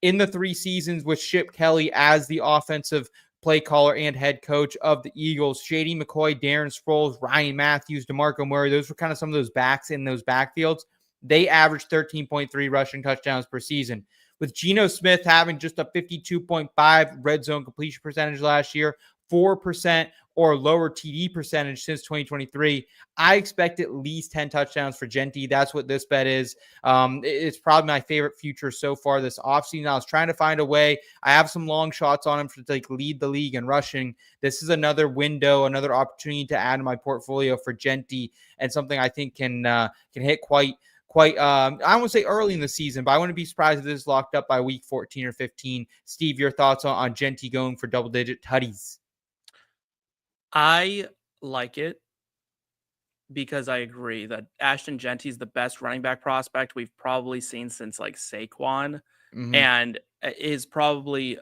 In the 3 seasons with Chip Kelly as the offensive play caller and head coach of the Eagles, Shady McCoy, Darren Sproles, Ryan Matthews, DeMarco Murray, those were kind of some of those backs in those backfields. They averaged 13.3 rushing touchdowns per season. With Geno Smith having just a 52.5 red zone completion percentage last year, 4% or lower TD percentage since 2023, I expect at least 10 touchdowns for Jeanty. That's what this bet is. It's probably my favorite future so far this offseason. I was trying to find a way. I have some long shots on him to like lead the league in rushing. This is another window, another opportunity to add to my portfolio for Jeanty, and something I think can hit quite I won't say early in the season, but I wouldn't be surprised if this is locked up by week 14 or 15. Steve, your thoughts on Jeanty going for double-digit tutties? I like it because I agree that Ashton Jeanty is the best running back prospect we've probably seen since like Saquon, and is probably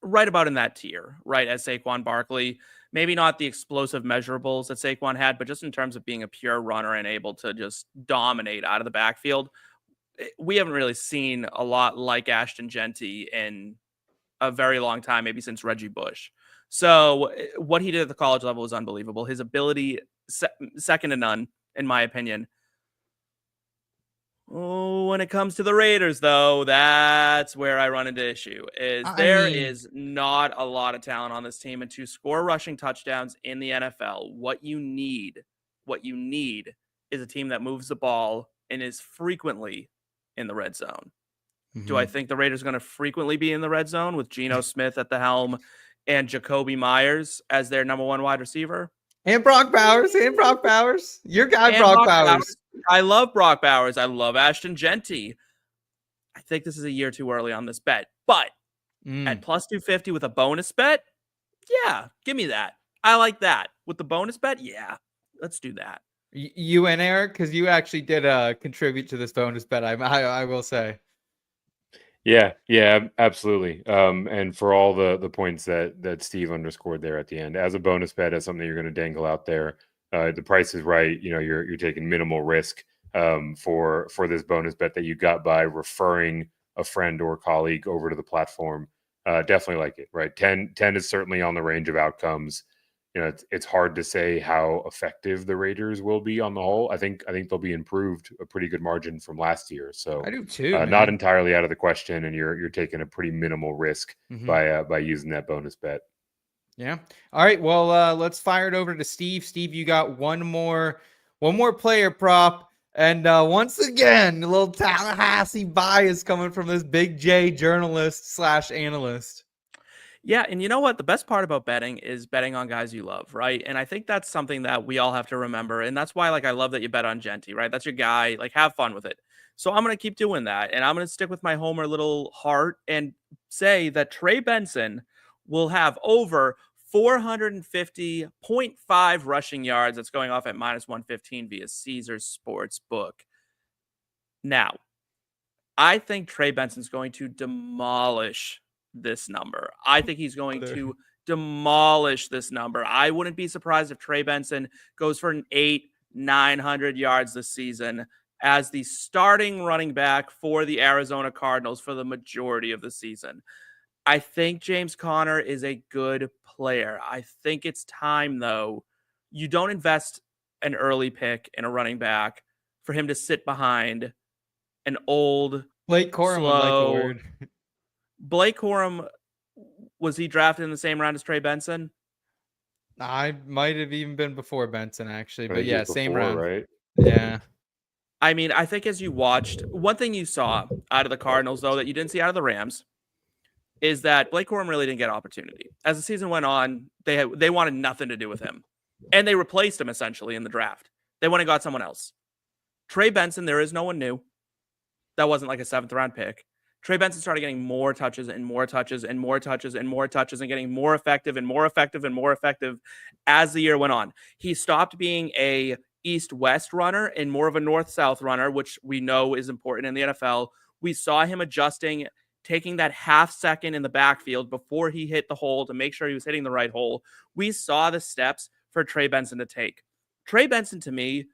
right about in that tier, right, as Saquon Barkley. Maybe not the explosive measurables that Saquon had, but just in terms of being a pure runner and able to just dominate out of the backfield. We haven't really seen a lot like Ashton Jeanty in a very long time, maybe since Reggie Bush. So what he did at the college level was unbelievable. His ability, second to none, in my opinion. Oh, when it comes to the Raiders, though, that's where I run into issue. There is not a lot of talent on this team, and to score rushing touchdowns in the NFL, what you need is a team that moves the ball and is frequently in the red zone. Mm-hmm. Do I think the Raiders are going to frequently be in the red zone with Geno Smith at the helm and Jacoby Myers as their number one wide receiver? And Brock Bowers. Your guy, Brock Bowers. I love Brock Bowers. I love Ashton Jeanty. I think this is a year too early on this bet. But at plus 250 with a bonus bet, yeah, give me that. I like that. With the bonus bet, yeah, let's do that. You and Eric, because you actually did contribute to this bonus bet, I will say. Yeah, absolutely. And for all the points that Steve underscored there at the end, as a bonus bet, as something you're going to dangle out there, the price is right. You're taking minimal risk for this bonus bet that you got by referring a friend or colleague over to the platform. Definitely like it, right? 10 is certainly on the range of outcomes. It's hard to say how effective the Raiders will be on the whole. I think they'll be improved a pretty good margin from last year. So I do too. Not entirely out of the question, and you're taking a pretty minimal risk by using that bonus bet. Yeah. All right. Well, let's fire it over to Steve. Steve, you got one more player prop, and once again, a little Tallahassee bias coming from this Big J journalist / analyst. Yeah, and you know what? The best part about betting is betting on guys you love, right? And I think that's something that we all have to remember. And that's why, I love that you bet on Jeanty, right? That's your guy. Have fun with it. So I'm going to keep doing that. And I'm going to stick with my Homer little heart and say that Trey Benson will have over 450.5 rushing yards. That's going off at minus 115 via Caesars Sportsbook. Now, I think Trey Benson's going to demolish this number. I think he's going to demolish this number. I wouldn't be surprised if Trey Benson goes for an 900 yards this season as the starting running back for the Arizona Cardinals for the majority of the season. I think James Conner is a good player. I think it's time, though. You don't invest an early pick in a running back for him to sit behind an old, Blake Corum would like a word. Blake Corum, was he drafted in the same round as Trey Benson? I might have even been before Benson, actually. But yeah, same before, round. Right? Yeah. I mean, I think as you watched, one thing you saw out of the Cardinals, though, that you didn't see out of the Rams is that Blake Corum really didn't get opportunity. As the season went on, they wanted nothing to do with him. And they replaced him, essentially, in the draft. They went and got someone else. Trey Benson, there is no one new. That wasn't like a 7th-round pick. Trey Benson started getting more touches and more touches and more touches and more touches and getting more effective and more effective and more effective as the year went on. He stopped being a east-west runner and more of a north-south runner, which we know is important in the NFL. We saw him adjusting, taking that half second in the backfield before he hit the hole to make sure he was hitting the right hole. We saw the steps for Trey Benson to take. Trey Benson, to me,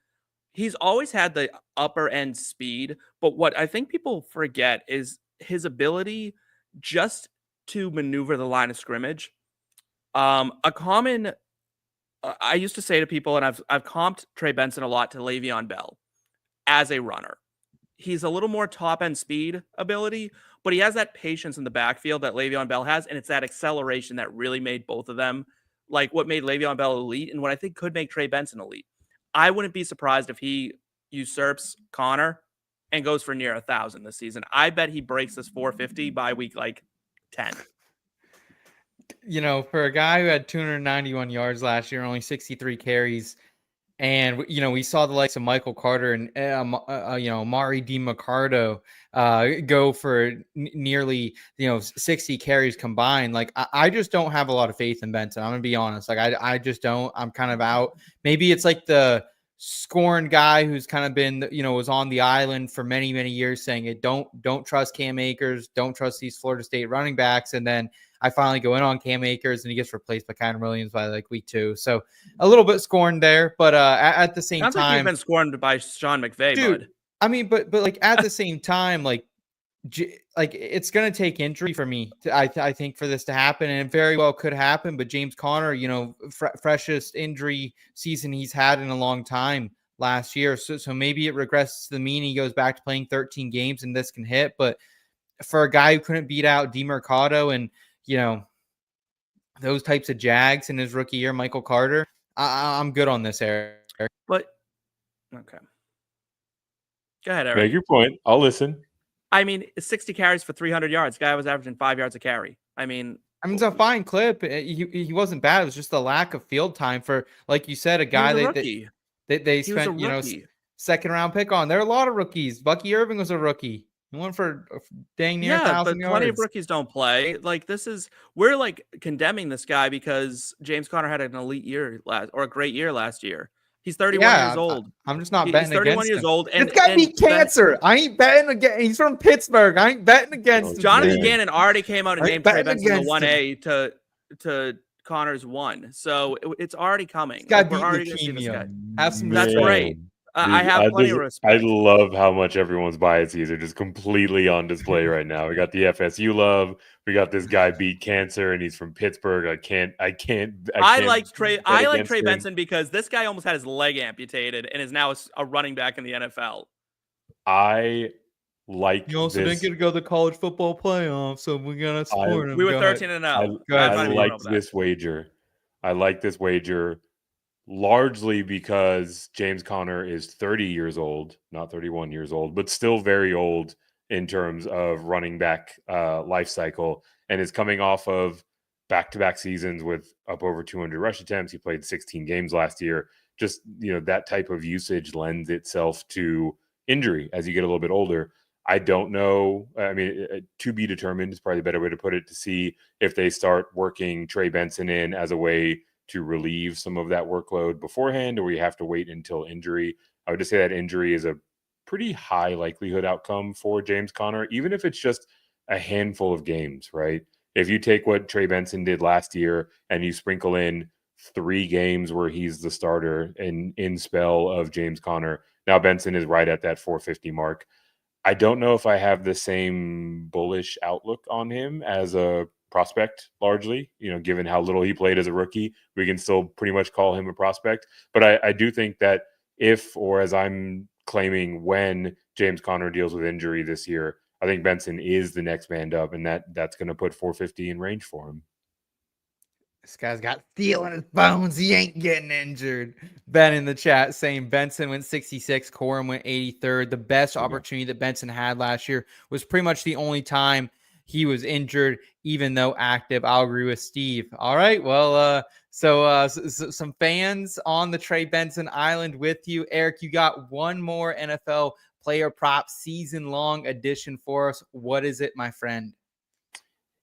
he's always had the upper end speed, but what I think people forget is his ability just to maneuver the line of scrimmage. I used to say to people, and I've comped Trey Benson a lot to Le'Veon Bell as a runner. He's a little more top end speed ability, but he has that patience in the backfield that Le'Veon Bell has, and it's that acceleration that really made both of them what made Le'Veon Bell elite and what I think could make Trey Benson elite. I wouldn't be surprised if he usurps Conner and goes for near 1,000 this season. I bet he breaks this 450 by week 10. For a guy who had 291 yards last year, only 63 carries, and we saw the likes of Michael Carter and Amari DiMarcardo go for nearly 60 carries combined. I just don't have a lot of faith in Benson. I'm gonna be honest. I just don't. I'm kind of out. Maybe it's like the scoring guy who's kind of been, was on the island for many, many years saying it. Don't trust Cam Akers. Don't trust these Florida State running backs. And then I finally go in on Cam Akers and he gets replaced by Kyren Williams by like week 2. So a little bit scorned there, but at the same Sounds time, like you've been scorned by Sean McVay, dude, bud. I mean, but like at the same time, like it's going to take injury for me I think for this to happen, and it very well could happen. But James Conner, freshest injury season he's had in a long time last year. So maybe it regresses to the mean. He goes back to playing 13 games and this can hit. But for a guy who couldn't beat out DeMercado and, those types of Jags in his rookie year, Michael Carter, I'm good on this, Eric. But, okay. Go ahead, Eric. Make your point. I'll listen. I mean, 60 carries for 300 yards. Guy was averaging 5 yards a carry. I mean, it's a fine clip. He wasn't bad. It was just the lack of field time for, like you said, a guy they spent, second round pick on. There are a lot of rookies. Bucky Irving was a rookie. He went for dang near 1,000 yards. Plenty of rookies don't play. Like we're like condemning this guy because James Conner had an elite year a great year last year. He's 31 years old. I'm just not betting against him. He's 31 years old. And this guy beat cancer. I ain't betting against. He's from Pittsburgh. I ain't betting against him. Jonathan Gannon already came out and named Trey Benson the 1A to Connor's 1. So it's already coming. We're already going to see this guy. Have some That's great. I have plenty of respect. I love how much everyone's biases are just completely on display right now. We got the FSU love. We got this guy beat cancer, and he's from Pittsburgh. I like Trey Benson because this guy almost had his leg amputated and is now a running back in the NFL. I like. You also didn't get to go to the college football playoff, so we're gonna support him. We were 13-0. I like this wager. I like this wager. Largely because James Conner is 30 years old, not 31 years old, but still very old in terms of running back life cycle, and is coming off of back-to-back seasons with up over 200 rush attempts. He played 16 games last year. Just, that type of usage lends itself to injury as you get a little bit older. I don't know. I mean, to be determined is probably the better way to put it, to see if they start working Trey Benson in as a way to relieve some of that workload beforehand, or we have to wait until injury. I would just say that injury is a pretty high likelihood outcome for James Conner, even if it's just a handful of games, right? If you take what Trey Benson did last year and you sprinkle in 3 games where he's the starter in spell of James Conner, now Benson is right at that 450 mark. I don't know if I have the same bullish outlook on him as a prospect, largely, given how little he played as a rookie. We can still pretty much call him a prospect. But I do think that if, or as I'm claiming, when James Conner deals with injury this year, I think Benson is the next man up, and that's going to put 450 in range for him. This guy's got feel in his bones. He ain't getting injured. Ben in the chat saying Benson went 66, Corum went 83rd. The best opportunity that Benson had last year was pretty much the only time he was injured, even though active. I'll agree with Steve. All right. Well, so some fans on the Trey Benson Island with you. Eric, you got one more NFL player prop season-long edition for us. What is it, my friend?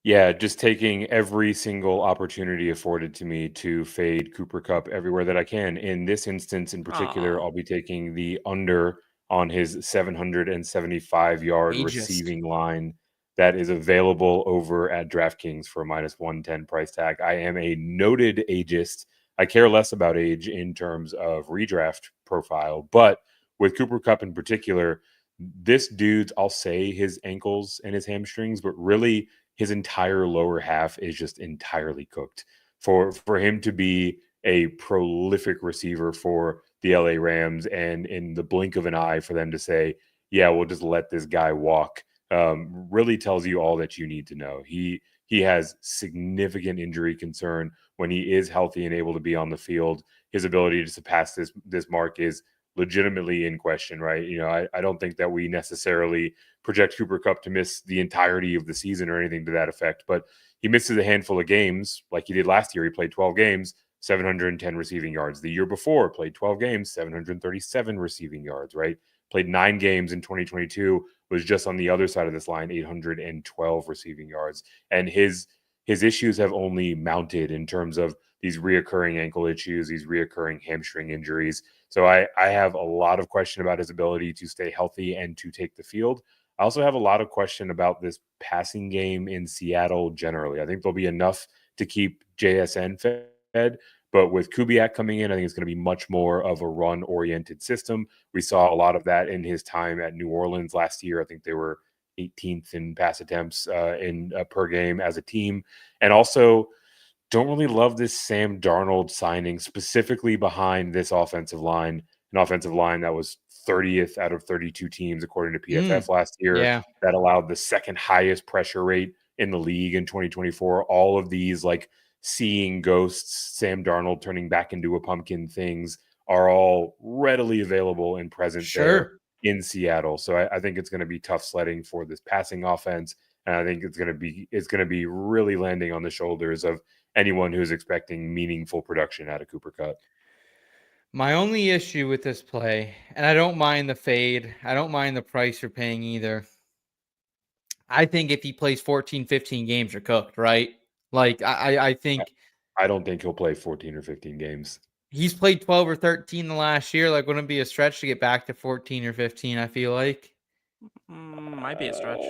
Yeah, just taking every single opportunity afforded to me to fade Cooper Kupp everywhere that I can. In this instance in particular, I'll be taking the under on his 775-yard receiving line that is available over at DraftKings for a -110 price tag. I am a noted ageist. I care less about age in terms of redraft profile, but with Cooper Kupp in particular, this dude's, I'll say his ankles and his hamstrings, but really his entire lower half is just entirely cooked. For him to be a prolific receiver for the LA Rams, and in the blink of an eye for them to say, yeah, we'll just let this guy walk, really tells you all that you need to know. He has significant injury concern. When he is healthy and able to be on the field, his ability to surpass this mark is legitimately in question, right? I don't think that we necessarily project Cooper Kupp to miss the entirety of the season or anything to that effect, but he misses a handful of games like he did last year. He played 12 games, 710 receiving yards. The year before, played 12 games, 737 receiving yards, right? Played 9 games in 2022, was just on the other side of this line, 812 receiving yards. And his issues have only mounted in terms of these reoccurring ankle issues, these reoccurring hamstring injuries. So I have a lot of question about his ability to stay healthy and to take the field. I also have a lot of question about this passing game in Seattle generally. I think there'll be enough to keep JSN fed. But with Kubiak coming in, I think it's going to be much more of a run-oriented system. We saw a lot of that in his time at New Orleans last year. I think they were 18th in pass attempts per game as a team. And also, don't really love this Sam Darnold signing, specifically behind this offensive line, an offensive line that was 30th out of 32 teams, according to PFF last year, Yeah. that allowed the second highest pressure rate in the league in 2024. All of these, like, seeing ghosts, Sam Darnold turning back into a pumpkin things are all readily available and present there in Seattle. So I think it's going to be tough sledding for this passing offense. And I think it's going to be really landing on the shoulders of anyone who's expecting meaningful production out of Cooper Kupp. My only issue with this play, and I don't mind the fade, I don't mind the price you're paying either. I think if he plays 14, 15 games, you're cooked, right? Like, I think I don't think he'll play 14 or 15 games. He's played 12 or 13 the last year. Like, wouldn't it be a stretch to get back to 14 or 15, I feel like. Might be a stretch.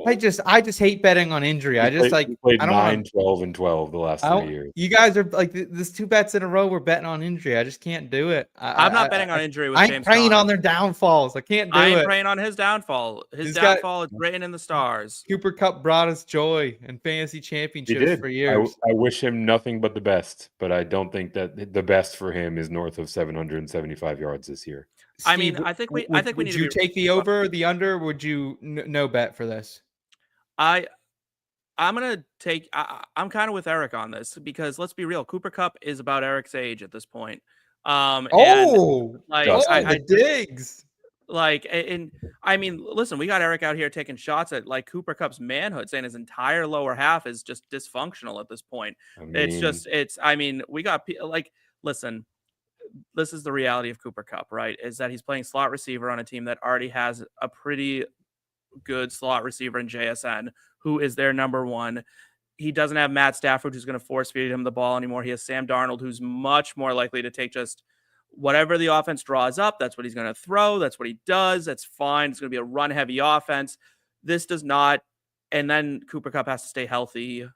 I just hate betting on injury. He played I don't 9, wanna, 12, and 12 the last 3 years. You guys are like, this 2 bets in a row. We're betting on injury. I just can't do it. I'm not betting on injury with I James ain't praying Conner. on their downfalls. I can't do it. I ain't praying on his downfall. His downfall is written in the stars. Cooper Kupp brought us joy and fantasy championships for years. I wish him nothing but the best, but I don't think that the best for him is north of 775 yards this year. Steve, I mean, I think we need to. Would you take the over or the under? Would you no bet for this? I'm gonna take. I'm kind of with Eric on this because let's be real. Cooper Kupp is about Eric's age at this point. The digs. Like, and I mean, listen, we got Eric out here taking shots at like Cooper Kupp's manhood, saying his entire lower half is just dysfunctional at this point. We got like, listen. This is the reality of Cooper Kupp, right? Is that he's playing slot receiver on a team that already has a pretty good slot receiver in JSN, who is their number one. He doesn't have Matt Stafford, who's going to force feed him the ball anymore. He has Sam Darnold, who's much more likely to take just whatever the offense draws up. That's what he's going to throw. That's what he does. That's fine. It's going to be a run-heavy offense. This does not. And then Cooper Kupp has to stay healthy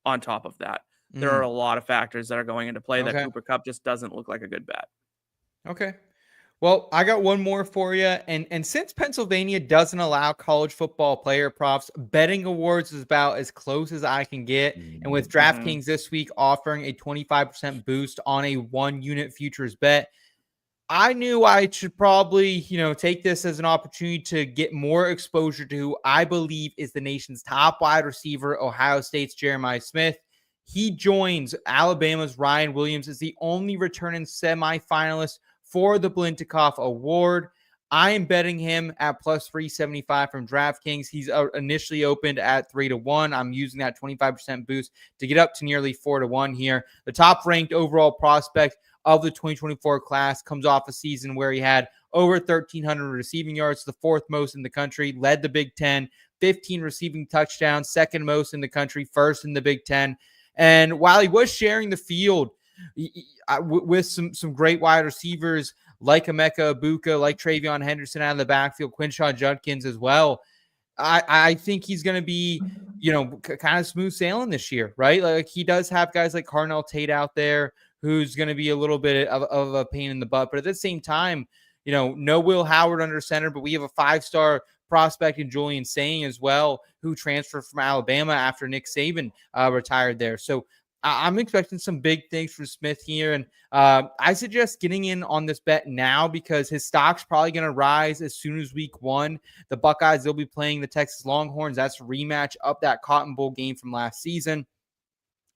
on top of that. There are a lot of factors that are going into play that Cooper Kupp just doesn't look like a good bet. Okay. Well, I got one more for you. And since Pennsylvania doesn't allow college football player props, betting awards is about as close as I can get. And with DraftKings this week offering a 25% boost on a 1-unit futures bet, I knew I should probably, take this as an opportunity to get more exposure to who I believe is the nation's top wide receiver, Ohio State's Jeremiah Smith. He joins Alabama's Ryan Williams as the only returning semifinalist for the Biletnikoff Award. I am betting him at plus 375 from DraftKings. He's initially opened at 3-1. I'm using that 25% boost to get up to nearly 4-1 here. The top ranked overall prospect of the 2024 class comes off a season where he had over 1,300 receiving yards, the 4th most in the country, led the Big Ten, 15 receiving touchdowns, 2nd most in the country, 1st in the Big Ten. And while he was sharing the field with some great wide receivers like Emeka Egbuka, like Travion Henderson out of the backfield, Quinshon Judkins as well, I think he's going to be, kind of smooth sailing this year, right? Like, he does have guys like Carnell Tate out there who's going to be a little bit of a pain in the butt. But at the same time, no Will Howard under center, but we have a 5-star prospect in Julian Sain as well, who transferred from Alabama after Nick Saban retired there. So I'm expecting some big things from Smith here. And I suggest getting in on this bet now because his stock's probably going to rise as soon as week 1. The Buckeyes, they'll be playing the Texas Longhorns. That's a rematch of that Cotton Bowl game from last season.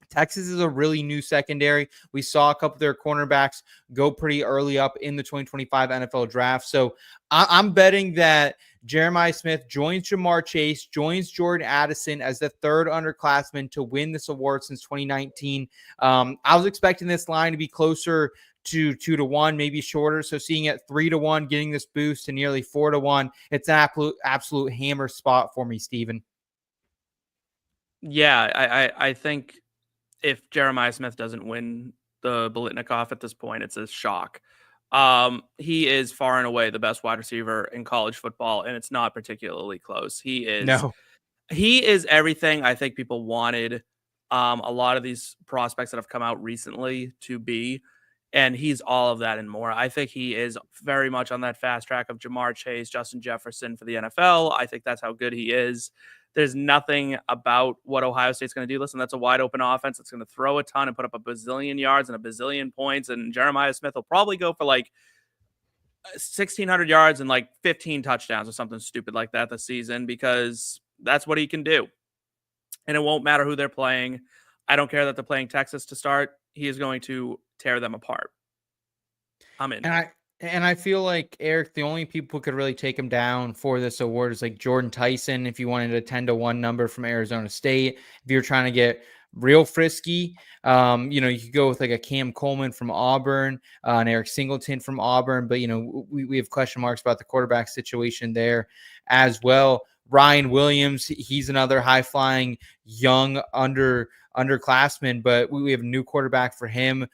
Texas is a really new secondary. We saw a couple of their cornerbacks go pretty early up in the 2025 NFL draft. So I'm betting that Jeremiah Smith joins Jamar Chase, joins Jordan Addison as the 3rd underclassman to win this award since 2019. I was expecting this line to be closer to 2-1, maybe shorter. So seeing it 3-1, getting this boost to nearly 4-1, it's an absolute hammer spot for me, Steven. Yeah, I think if Jeremiah Smith doesn't win the Biletnikoff at this point, it's a shock. He is far and away the best wide receiver in college football, and it's not particularly close. He is everything I think people wanted a lot of these prospects that have come out recently to be, and he's all of that and more. I think he is very much on that fast track of Jamar Chase, Justin Jefferson for the NFL. I think that's how good he is. There's nothing about what Ohio State's going to do. Listen, that's a wide open offense. It's going to throw a ton and put up a bazillion yards and a bazillion points. And Jeremiah Smith will probably go for like 1,600 yards and like 15 touchdowns or something stupid like that this season, because that's what he can do. And it won't matter who they're playing. I don't care that they're playing Texas to start. He is going to tear them apart. I'm in. And I feel like, Eric, the only people who could really take him down for this award is like Jordan Tyson, if you wanted a 10-1 number from Arizona State. If you're trying to get real frisky, you could go with like a Cam Coleman from Auburn, and Eric Singleton from Auburn. But, we have question marks about the quarterback situation there as well. Ryan Williams, he's another high-flying, young, underclassman, but we have a new quarterback for him,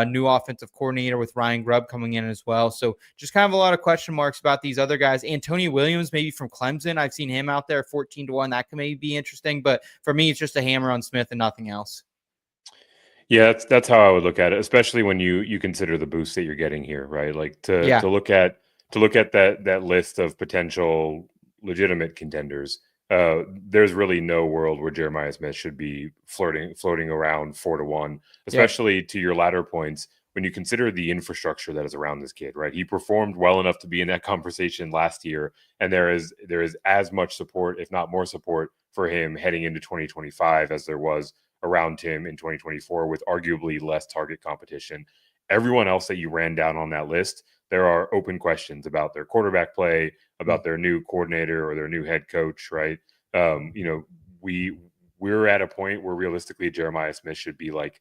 new offensive coordinator with Ryan Grubb coming in as well. So just kind of a lot of question marks about these other guys. Antonio Williams, maybe from Clemson. I've seen him out there 14-1. That could maybe be interesting, but for me, it's just a hammer on Smith and nothing else. Yeah, that's how I would look at it, especially when you consider the boost that you're getting here, right? Like to look at that list of potential legitimate contenders. There's really no world where Jeremiah Smith should be floating around 4-1, especially to your latter points, when you consider the infrastructure that is around this kid, right? He performed well enough to be in that conversation last year, and there is as much support, if not more support, for him heading into 2025 as there was around him in 2024, with arguably less target competition. Everyone else that you ran down on that list, there are open questions about their quarterback play, about their new coordinator or their new head coach, right? We're at a point where realistically Jeremiah Smith should be like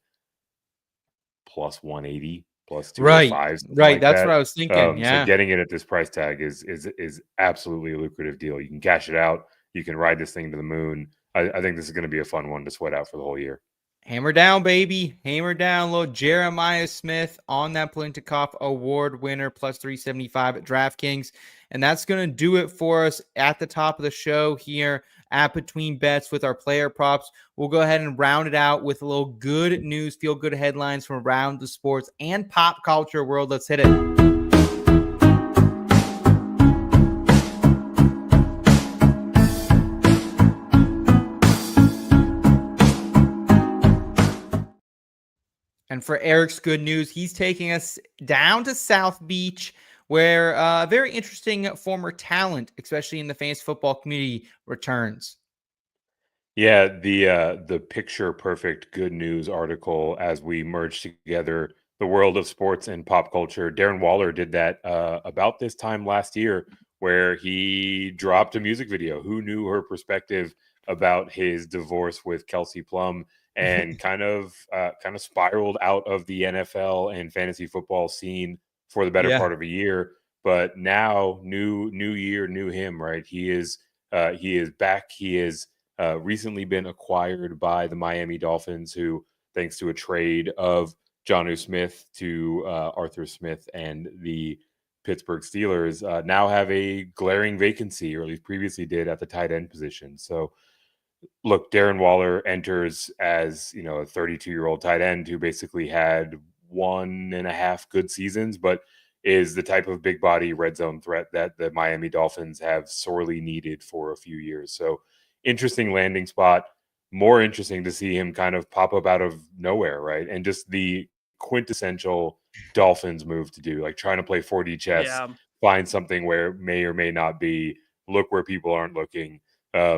plus 180, plus 205. Right. That's what I was thinking. So getting it at this price tag is absolutely a lucrative deal. You can cash it out. You can ride this thing to the moon. I think this is going to be a fun one to sweat out for the whole year. Hammer down, baby. Hammer down. Little Jeremiah Smith on that Biletnikoff Award winner, plus 375 at DraftKings. And that's going to do it for us at the top of the show here at Between Bets with our player props. We'll go ahead and round it out with a little good news, feel good headlines from around the sports and pop culture world. Let's hit it. And for Eric's good news, he's taking us down to South Beach, where a very interesting former talent, especially in the fantasy football community, returns. Yeah, the picture perfect good news article as we merge together the world of sports and pop culture. Darren Waller did that about this time last year, where he dropped a music video. Who knew her perspective about his divorce with Kelsey Plum? And kind of spiraled out of the NFL and fantasy football scene for the better part of a year. But now, new year, new him, right? He is back. He has recently been acquired by the Miami Dolphins, who, thanks to a trade of Jonnu Smith to Arthur Smith and the Pittsburgh Steelers, now have a glaring vacancy, or at least previously did, at the tight end position. So, look, Darren Waller enters as, a 32-year-old tight end who basically had 1.5 good seasons, but is the type of big body red zone threat that the Miami Dolphins have sorely needed for a few years. So interesting landing spot, more interesting to see him kind of pop up out of nowhere, right? And just the quintessential Dolphins move to do, like trying to play 4D chess, find something where it may or may not be, look where people aren't looking.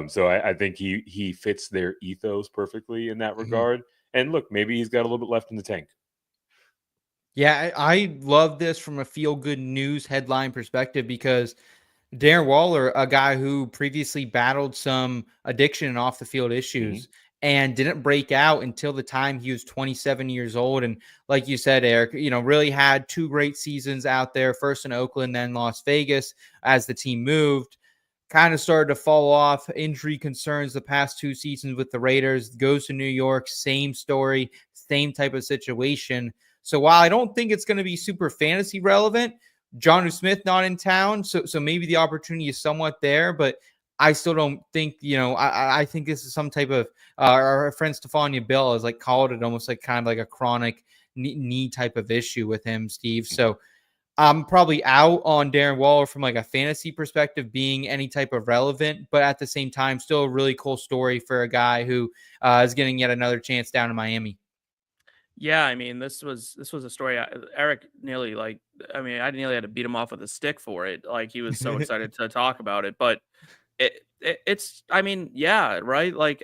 So I think he fits their ethos perfectly in that regard. And look, maybe he's got a little bit left in the tank. Yeah, I love this from a feel-good news headline perspective, because Darren Waller, a guy who previously battled some addiction and off-the-field issues and didn't break out until the time he was 27 years old. And like you said, Eric, really had 2 great seasons out there, first in Oakland, then Las Vegas as the team moved. Kind of started to fall off, injury concerns the past 2 seasons with the Raiders, goes to New York, same story, same type of situation. So while I don't think it's going to be super fantasy relevant, Jonnu Smith not in town, so maybe the opportunity is somewhat there, but I still don't think, I think this is some type of, our friend Stephania Bill has like called it almost like kind of like a chronic knee type of issue with him, Steve. So I'm probably out on Darren Waller from like a fantasy perspective being any type of relevant, but at the same time, still a really cool story for a guy who is getting yet another chance down in Miami. Yeah, I mean, this was a story. Eric nearly I nearly had to beat him off with a stick for it. Like he was so excited to talk about it, but it's, I mean, yeah, right. Like,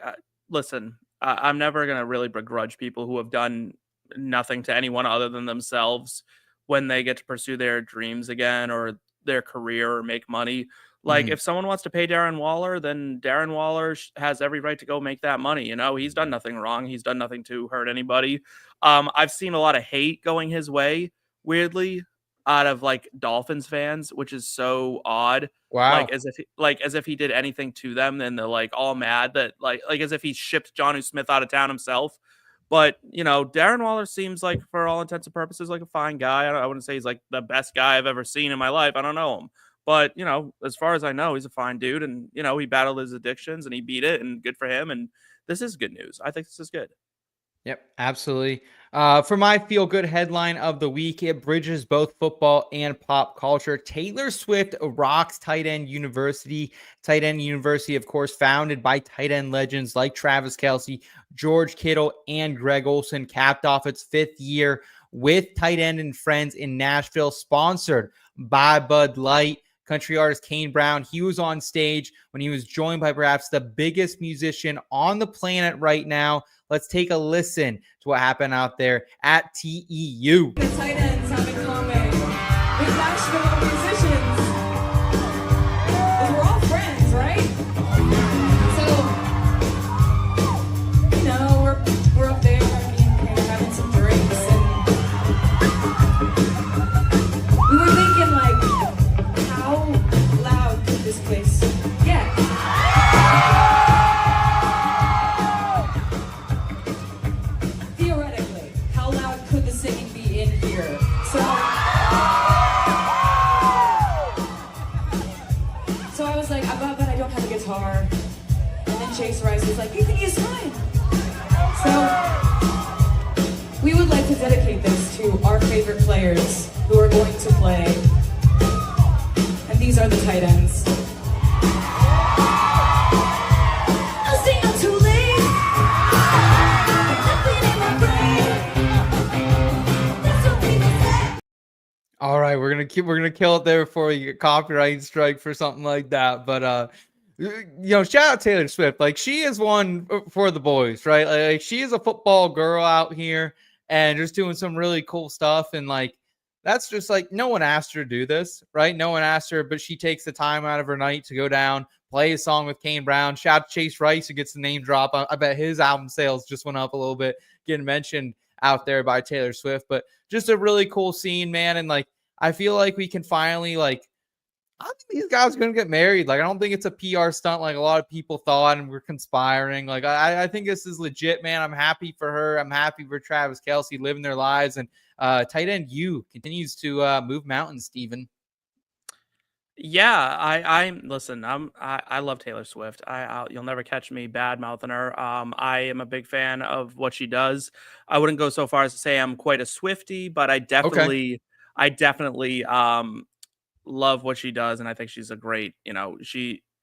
listen, I'm never gonna really begrudge people who have done nothing to anyone other than themselves when they get to pursue their dreams again or their career or make money. Like, if someone wants to pay Darren Waller, then Darren Waller has every right to go make that money. He's done nothing wrong. He's done nothing to hurt anybody. I've seen a lot of hate going his way, weirdly, out of like Dolphins fans, which is so odd. Wow. Like as if he did anything to them, then they're like all mad that like as if he shipped Jonnu Smith out of town himself. But Darren Waller seems like, for all intents and purposes, like a fine guy. I wouldn't say he's like the best guy I've ever seen in my life. I don't know him. But, as far as I know, he's a fine dude. And, he battled his addictions and he beat it, and good for him. And this is good news. I think this is good. Yep, absolutely. For my feel-good headline of the week, it bridges both football and pop culture. Taylor Swift rocks Tight End University. Tight End University, of course, founded by tight end legends like Travis Kelce, George Kittle, and Greg Olsen, capped off its 5th year with Tight End and Friends in Nashville, sponsored by Bud Light. Country artist Kane Brown, he was on stage when he was joined by perhaps the biggest musician on the planet right now. Let's take a listen to what happened out there at TEU. The tight ends have in common with Nashville musicians is we're all friends, right? So, we're up there having some drinks, and we were thinking like, how loud could this place get? Theoretically, how loud could the singing be in here? So I was like, but I don't have a guitar. And then Chase Rice was like, you think he's fine? So we would like to dedicate this to our favorite players who are going to play. And these are the tight ends. I'll stay up too late. Nothing in my brain. That's what people say. All right, we're gonna kill it there before we get copyright strike for something like that. But shout out Taylor Swift. Like, she is one for the boys, right? Like, she is a football girl out here and just doing some really cool stuff. And like, that's just like, no one asked her to do this, right? No one asked her, but she takes the time out of her night to go down, play a song with Kane Brown. Shout out to Chase Rice, who gets the name drop. I bet his album sales just went up a little bit, getting mentioned out there by Taylor Swift. But just a really cool scene, man. And like, I feel like we can finally, like, I think these guys are going to get married. Like, I don't think it's a PR stunt like a lot of people thought and we're conspiring. Like, I think this is legit, man. I'm happy for her. I'm happy for Travis Kelce living their lives. And tight end U continues to move mountains, Steven. Yeah, I love Taylor Swift. You'll never catch me bad mouthing her. I am a big fan of what she does. I wouldn't go so far as to say I'm quite a Swiftie, but I definitely love what she does, and I think she's a great,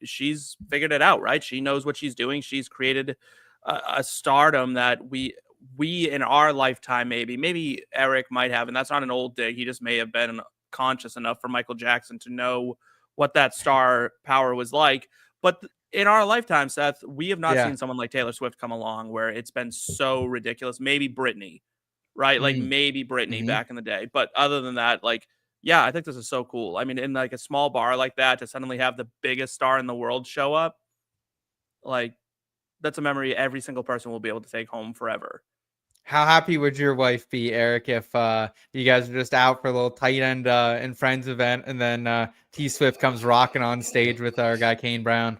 she's figured it out, right? She knows what she's doing. She's created a stardom that we in our lifetime, maybe Eric might have, and that's not an old dig. He just may have been conscious enough for Michael Jackson to know what that star power was like. But in our lifetime, Seth, we have not seen someone like Taylor Swift come along where it's been so ridiculous. Maybe Britney, right? Like maybe Britney back in the day. But other than that, like, yeah, I think this is so cool. I mean, in like a small bar like that, to suddenly have the biggest star in the world show up, like, that's a memory every single person will be able to take home forever. How happy would your wife be, Eric, if you guys are just out for a little tight end and friends event, and then T Swift comes rocking on stage with our guy Kane Brown?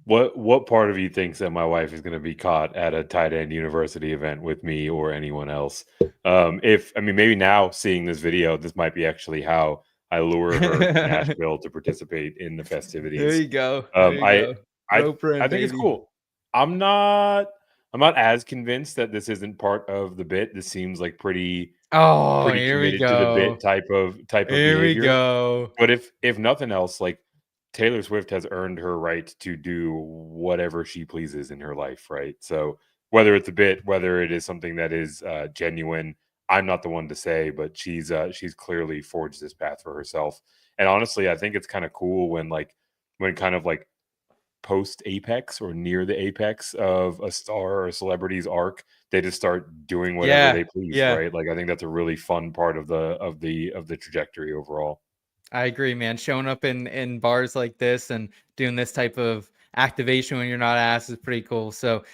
What part of you thinks that my wife is going to be caught at a tight end university event with me or anyone else? Maybe now seeing this video, this might be actually how I lure her to Nashville to participate in the There festivities. you go. There you go. I Rope her in, I think it's baby. cool. I'm not as convinced that this isn't part of the bit. This seems like pretty Oh, here we committed to the bit go. type of Here we behavior. go. But if nothing else, like Taylor Swift has earned her right to do whatever she pleases in her life, right? So whether it's a bit, whether it is something that is genuine, I'm not the one to say, but she's clearly forged this path for herself. And honestly, I think it's kind of cool when kind of like post apex or near the apex of a star or a celebrity's arc, they just start doing whatever they please, right? Like I think that's a really fun part of the trajectory overall. I agree, man. Showing up in bars like this and doing this type of activation when you're not asked is pretty cool. So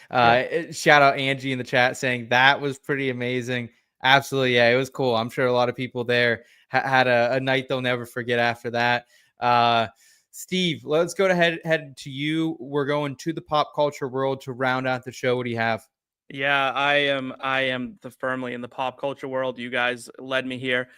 shout out Angie in the chat saying that was pretty amazing. Absolutely. Yeah, it was cool. I'm sure a lot of people there had a night they'll never forget after that. Steve, let's go head to you. We're going to the pop culture world to round out the show. What do you have? Yeah, I am firmly in the pop culture world. You guys led me here.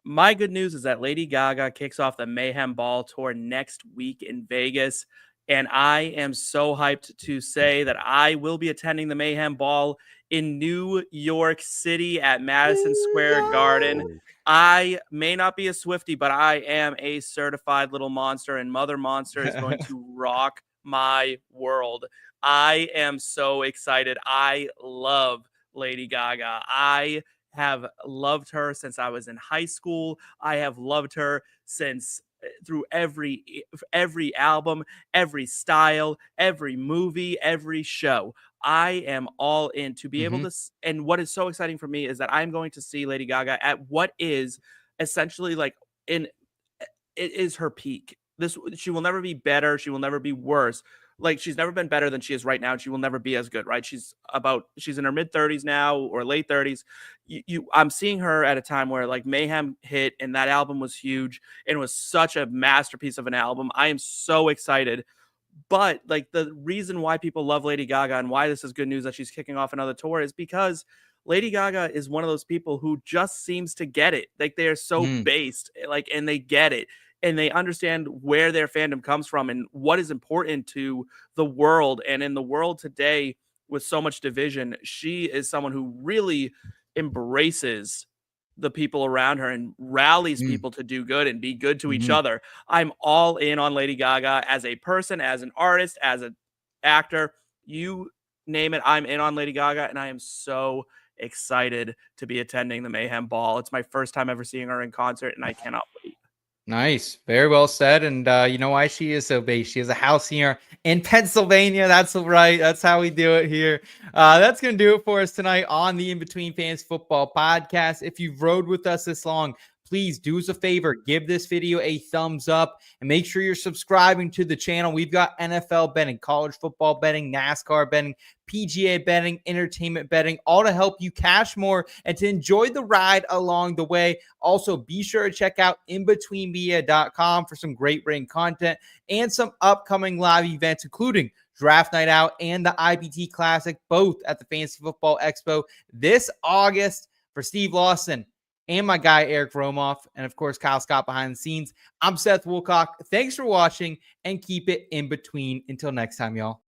My good news is that Lady Gaga kicks off the Mayhem Ball tour next week in Vegas. And I am so hyped to say that I will be attending the Mayhem Ball in New York City at Madison Square Garden. I may not be a Swiftie, but I am a certified little monster, and Mother Monster is going to rock my world. I am so excited. I love Lady Gaga. I have loved her since I was in high school. I have loved her since through every album, every style, every movie, every show. I am all in to be able to. And what is so exciting for me is that I'm going to see Lady Gaga at what is essentially it is her peak. She will never be better. She will never be worse. Like, she's never been better than she is right now, and she will never be as good, right? She's in her mid-30s now or late 30s. I'm seeing her at a time where like Mayhem hit and that album was huge and was such a masterpiece of an album. I am so excited. But like the reason why people love Lady Gaga and why this is good news that she's kicking off another tour is because Lady Gaga is one of those people who just seems to get it. Like, they are so based, and they get it. And they understand where their fandom comes from and what is important to the world. And in the world today, with so much division, she is someone who really embraces the people around her and rallies people to do good and be good to each other. I'm all in on Lady Gaga as a person, as an artist, as an actor. You name it, I'm in on Lady Gaga, and I am so excited to be attending the Mayhem Ball. It's my first time ever seeing her in concert, and I cannot wait. Nice. Very well said. And you know why she is so based? She has a house here in Pennsylvania. That's right. That's how we do it here. That's going to do it for us tonight on the In Between Fantasy Football podcast. If you've rode with us this long, please do us a favor, give this video a thumbs up and make sure you're subscribing to the channel. We've got NFL betting, college football betting, NASCAR betting, PGA betting, entertainment betting, all to help you cash more and to enjoy the ride along the way. Also, be sure to check out inbetweenmedia.com for some great written content and some upcoming live events, including Draft Night Out and the IBT Classic, both at the Fantasy Football Expo this August. For Steve Lawson and my guy, Eric Romoff, and of course, Kyle Scott behind the scenes, I'm Seth Woolcock. Thanks for watching and keep it in between. Until next time, y'all.